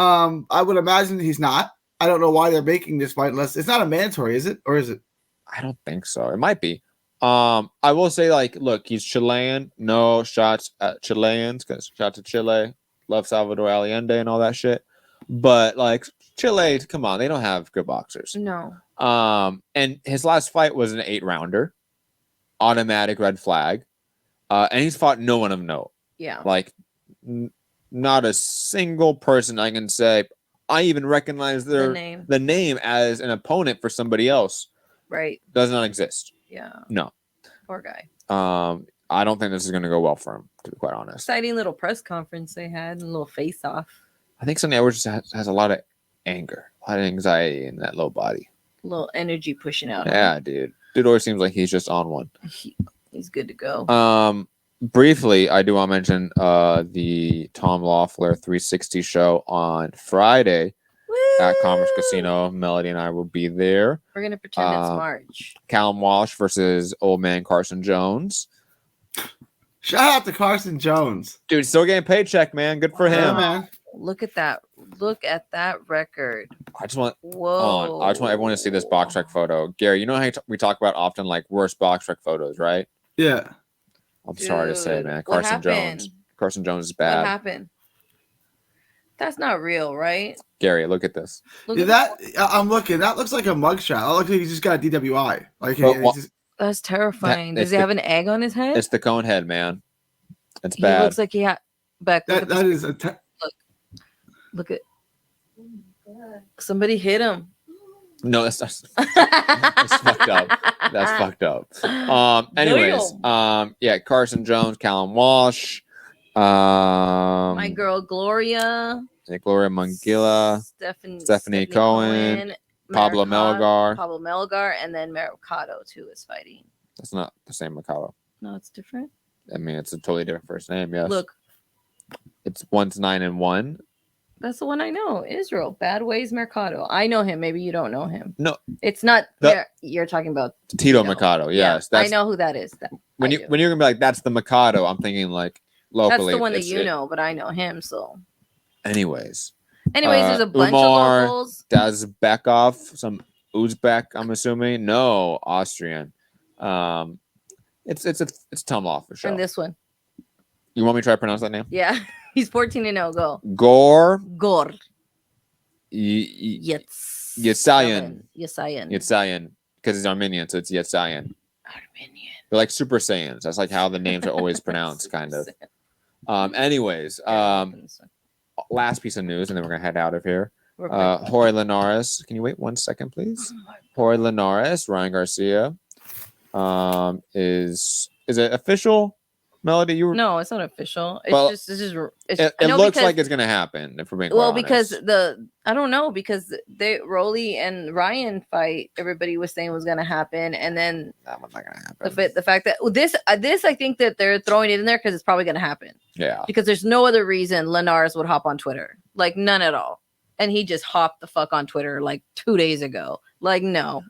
I would imagine he's not. I don't know why they're making this fight unless it's not a mandatory, is it? Or is it? I don't think so. It might be. I will say, look, he's Chilean. No shots at Chileans, because shout to Chile. Love Salvador Allende and all that shit. But, Chile, come on. They don't have good boxers. No. And his last fight was an 8-rounder. Automatic red flag. And he's fought no one of note. Yeah. Not a single person I can say, I even recognize the name as an opponent for somebody else. Right. Does not exist. Yeah. No. Poor guy. I don't think this is going to go well for him, to be quite honest. Exciting little press conference they had, a little face-off. I think Sonny Edwards has a lot of anger, a lot of anxiety in that low body. A little energy pushing out. Yeah, dude. Dude always seems like he's just on one. He's good to go. Briefly, I do want to mention the Tom Loeffler 360 show on Friday. At Commerce Casino. Melody and I will be there. We're going to pretend it's March. Callum Walsh versus old man Carson Jones. Shout out to Carson Jones. Dude, still getting paycheck, man. Good for him. Man. Look at that. Look at that record. I just want everyone to see this box rec photo. Gary, you know how we talk about often worst box rec photos, right? Yeah. I'm sorry to say, man. Carson Jones. Carson Jones is What bad. happened? That's not real, right? Gary, look at this. Look Yeah, at I'm looking. That looks like a mugshot. That looks like he just got a DWI. Like, But and what- he's just, that's terrifying. That- Does he have an egg on his head? It's the cone head, man. It's He bad. looks like he had. Beck, look that at is a. look at. Somebody hit him. No, that's fucked up. That's fucked up. Anyways, yeah, Carson Jones, Callum Walsh, My girl Gloria, Gloria Mungilla, Stephanie Cohen, Pablo Melgar, and then Mercado too is fighting. That's not the same Mercado. No, it's different. I mean, it's a totally different first name. Yes. Look, it's one's 9-1. that's the one I know. Israel, Bad Ways Mercado. I know him. Maybe you don't know him. No, it's not. You're talking about Tito Mercado. Yes, I know who that is. When you're gonna be like, that's the Mercado, I'm thinking like locally. That's the one that you know, but I know him. So, anyways, there's a bunch Umar, of locals. Dazbekov, some Uzbek, I'm assuming. No, Austrian. It's Tomlov for sure. And this one. You want me to try to pronounce that name? Yeah, he's 14-0. Go. Gor. Yetsayan. Yetsayan, because he's Armenian, so it's Yetsayan. Armenian. They're like Super Saiyans. That's like how the names are always pronounced, kind of. Anyways, last piece of news, and then we're gonna head out of here. Jorge Linares. Can you wait 1 second, please? Jorge Linares, Ryan Garcia. Is it official? Melody, no, it's not official. It's well, it looks like it's gonna happen. If we're being because I don't know, because Rolly and Ryan fight, everybody was saying was gonna happen, and then that one's not gonna happen. The fact that this I think that they're throwing it in there because it's probably gonna happen. Yeah, because there's no other reason Linares would hop on Twitter, like none at all, and he just hopped the fuck on Twitter like 2 days ago. Like no,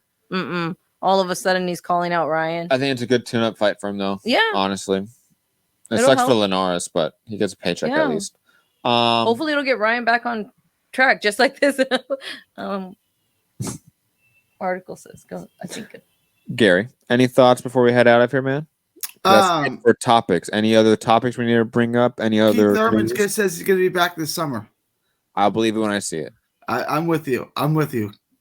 all of a sudden he's calling out Ryan. I think it's a good tune-up fight for him, though. Yeah, honestly. It sucks for Linares, but he gets a paycheck at least. Hopefully it'll get Ryan back on track, just like this article says. Go, I think. Gary, any thoughts before we head out of here, man? For topics. Any other topics we need to bring up? Any other? Keith Thurman says he's going to be back this summer. I'll believe it when I see it. I'm with you.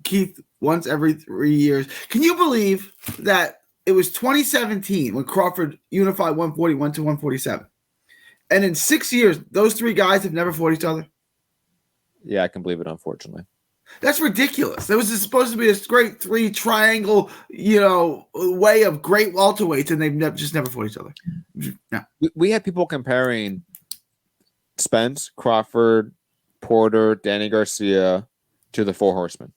Keith, once every 3 years. Can you believe that? It was 2017 when Crawford unified 141 to 147. And in 6 years, those three guys have never fought each other. Yeah, I can believe it, unfortunately. That's ridiculous. There was supposed to be this great three triangle, way of great welterweights, and they've just never fought each other. No. We had people comparing Spence, Crawford, Porter, Danny Garcia to the Four Horsemen.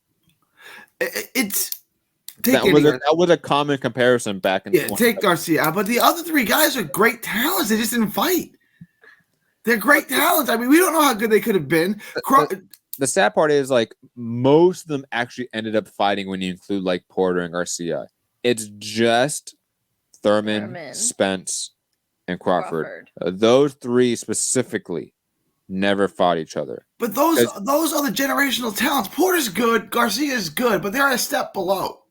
That was a common comparison back in. Yeah, take Garcia, but the other three guys are great talents. They just didn't fight. They're great talents. I mean, we don't know how good they could have been. The sad part is, like, most of them actually ended up fighting when you include like Porter and Garcia. It's just Thurman. Spence, and Crawford. Those three specifically never fought each other. But those are the generational talents. Porter's good, Garcia's good, but they're a step below.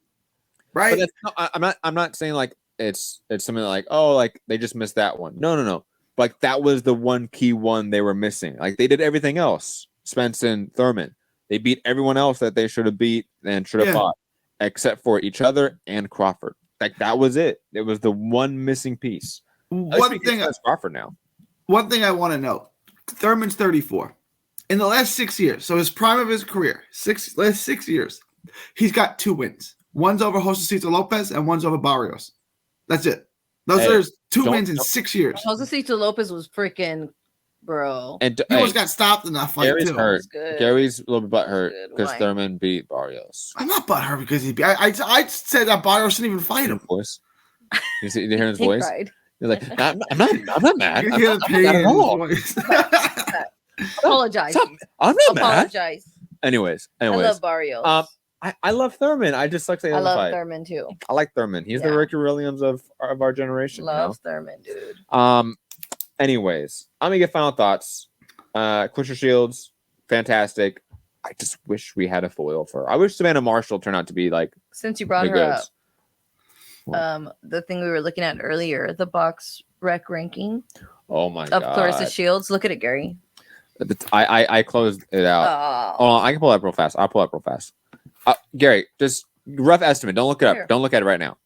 Right? I'm not saying like it's something like, oh, like they just missed that one. No. Like that was the one key one they were missing. Like they did everything else. Spence and Thurman, they beat everyone else that they should have beat and should have fought, except for each other and Crawford. Like that was it. It was the one missing piece. One thing Crawford now. One thing I want to know: Thurman's 34. In the last 6 years, so his prime of his career, last 6 years, he's got 2 wins. One's over Josecito Lopez and one's over Barrios. That's it. Those are 2 wins in 6 years. Josecito Lopez was freaking, bro. And he almost got stopped in that fight. Gary's too. hurt. Gary's a little bit butthurt because Thurman beat Barrios. I'm not butthurt because he beat. I said that Barrios didn't even fight him. Voice. You hear his voice? Cried. He's like, I'm not mad. I'm not mad at all. Apologize. I'm not mad. Apologize. Anyways, I love Barrios. I love Thurman. I just like to I love Thurman too. I like Thurman. He's the Ricky Williams of our generation. Love Thurman, dude. Anyways, I'm gonna get final thoughts. Claressa Shields, fantastic. I just wish we had a foil for her. I wish Savannah Marshall turned out to be like. Since you brought her up, the thing we were looking at earlier, the box rec ranking Oh my of god. Clarissa Shields. Look at it, Gary. I closed it out. Oh, Oh, I can pull it up real fast. I'll pull it up real fast. Gary, just rough estimate. Don't look it up. Here. Don't look at it right now.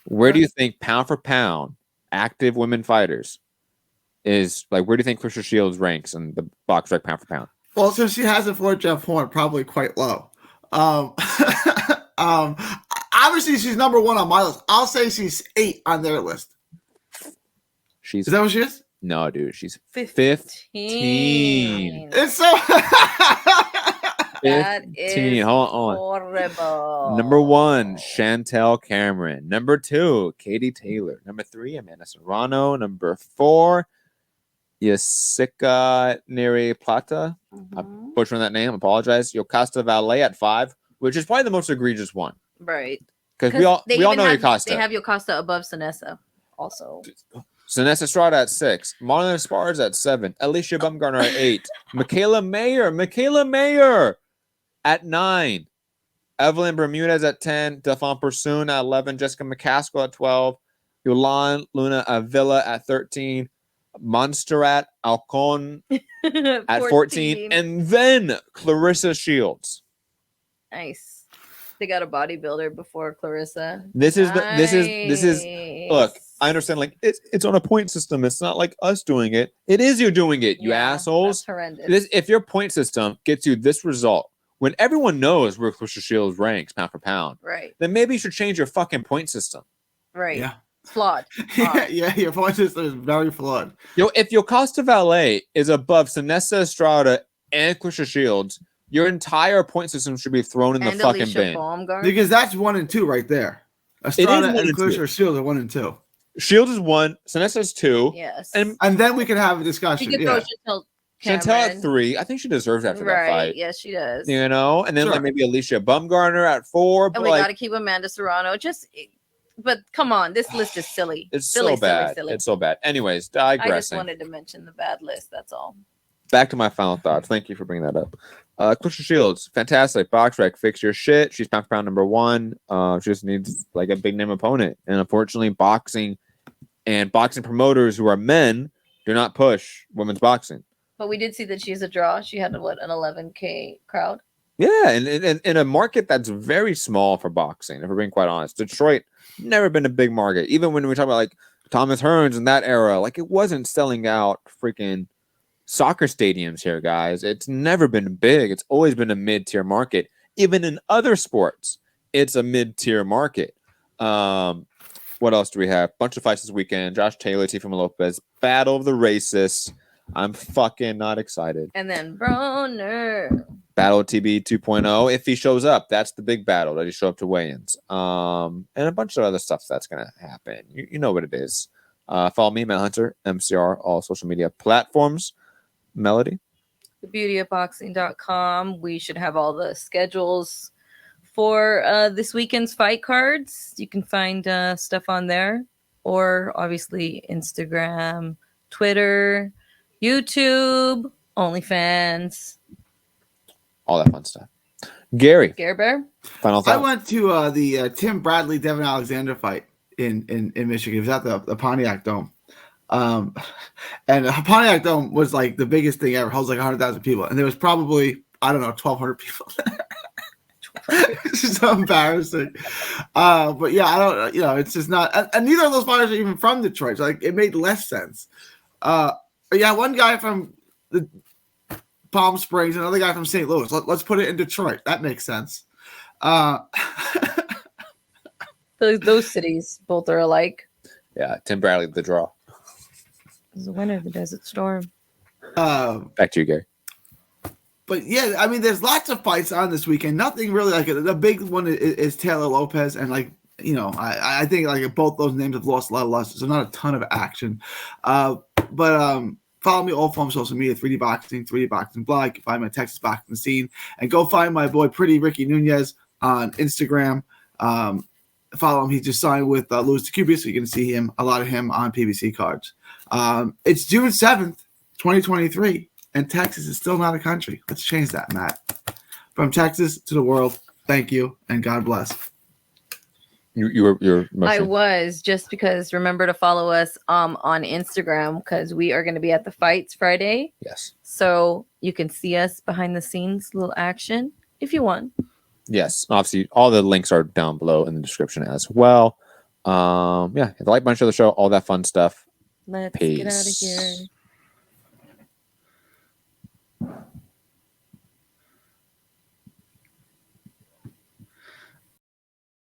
Where do you think pound for pound active women fighters is like? Where do you think Clarissa Shields ranks in the box rec pound for pound? Well, since she hasn't fought Jeff Horn, probably quite low. Obviously, she's number 1 on my list. I'll say she's 8 on their list. She's Is that what she is? no, dude. She's 15. It's so. That 15. is Hold on. horrible. Number 1, Chantel Cameron. Number 2, Katie Taylor. Number 3, Amanda Serrano. Number 4, Jessica Neri Plata. I'm butchering that name. Apologize. Yocasta Valle at 5, which is probably the most egregious one. Right. Because we all know have, Yocasta. They have Yocasta above Sinessa also. Sinessa Estrada at 6. Marlon Esparza at 7. Alicia Bumgarner at 8. Michaela Mayer at 9. Evelyn Bermudez at 10. Delphine Persoon at 11. Jessica McCaskill at 12. Yolan Luna Avila at 13. Montserrat Alcon at 14. And then Clarissa Shields. Nice. They got a bodybuilder before Clarissa. This is look, I understand like it's on a point system. It's not like us doing it. It is you doing it, you assholes. That's horrendous. If your point system gets you this result, when everyone knows where Clarissa Shields ranks pound for pound, right, then maybe you should change your fucking point system. Right. Yeah. It's flawed. Yeah, your point system is very flawed. If Yocasta Valle is above Sinessa Estrada and Clarissa Shields, your entire point system should be thrown in the fucking Alicia bin. Baumgart. Because that's 1 and 2 right there. Estrada one and and Clarissa two. Shields are 1 and 2. Shields is 1, Sinessa is 2. Yes. And then we can have a you discussion. could Yeah. throw Chantel at 3. I think she deserves after that Right. fight. Yes, she does. You know, and then Sure. like maybe Alicia Bumgarner at 4. And But we like, got to keep Amanda Serrano. But come on, this list is silly. it's silly, so bad. Silly. It's so bad. Anyways, I just digressing. wanted to mention the bad list. That's all. Back to my final thoughts. Thank you for bringing that up. Clarissa Shields, fantastic. Box rec, fix your shit. She's pound for pound number 1. She just needs like a big name opponent. And unfortunately, boxing promoters who are men do not push women's boxing. But we did see that she's a draw. She had an 11K crowd. Yeah, and in a market that's very small for boxing, if we're being quite honest. Detroit, never been a big market. Even when we talk about like Thomas Hearns in that era, like it wasn't selling out freaking soccer stadiums here, guys. It's never been big. It's always been a mid-tier market. Even in other sports, it's a mid-tier market. What else do we have? Bunch of fights this weekend. Josh Taylor, Teofimo Lopez, Battle of the Racists. I'm fucking not excited. And then Broner. Battle TB 2.0. If he shows up, that's the big battle. Does he show up to weigh-ins? And a bunch of other stuff that's going to happen. You know what it is. Follow me, Matt Hunter, MCR, all social media platforms. Melody? thebeautyofboxing.com. We should have all the schedules for this weekend's fight cards. You can find stuff on there, or obviously Instagram, Twitter, YouTube, OnlyFans, All that fun stuff. Gary, Gare Bear. final thought. I went to the Tim Bradley Devin Alexander fight in Michigan. It was at the Pontiac Dome. And the Pontiac Dome was like the biggest thing ever. Holds like 100,000 people, and there was probably 1,200 people there. It's just so embarrassing. But yeah, I don't. It's just not. And neither of those fighters are even from Detroit. So like, it made less sense. Yeah, one guy from the Palm Springs, another guy from St. Louis. Let's put it in Detroit. That makes sense. Those cities both are alike. Yeah, Tim Bradley, the draw. Is the winner of the Desert Storm. Back to you, Gary. But yeah, I mean, there's lots of fights on this weekend. Nothing really like the big one is Taylor Lopez, and like I think like both those names have lost a lot of luster, so not a ton of action. But follow me all from social media: 3D Boxing, 3D Boxing Blog. You can find my Texas Boxing Scene, and go find my boy Pretty Ricky Nunez on Instagram. Follow him; he just signed with Louis DeCubia, so you can see a lot of him on PBC cards. It's June 7th, 2023. And Texas is still not a country. Let's change that, Matt. From Texas to the world, thank you, and God bless. You're I motioning. was, just because remember to follow us on Instagram, because we are going to be at the fights Friday. Yes. So you can see us behind the scenes, little action if you want. Yes. Obviously, all the links are down below in the description as well. Yeah, hit the like button, share the show, all that fun stuff. Let's get out of here. Peace.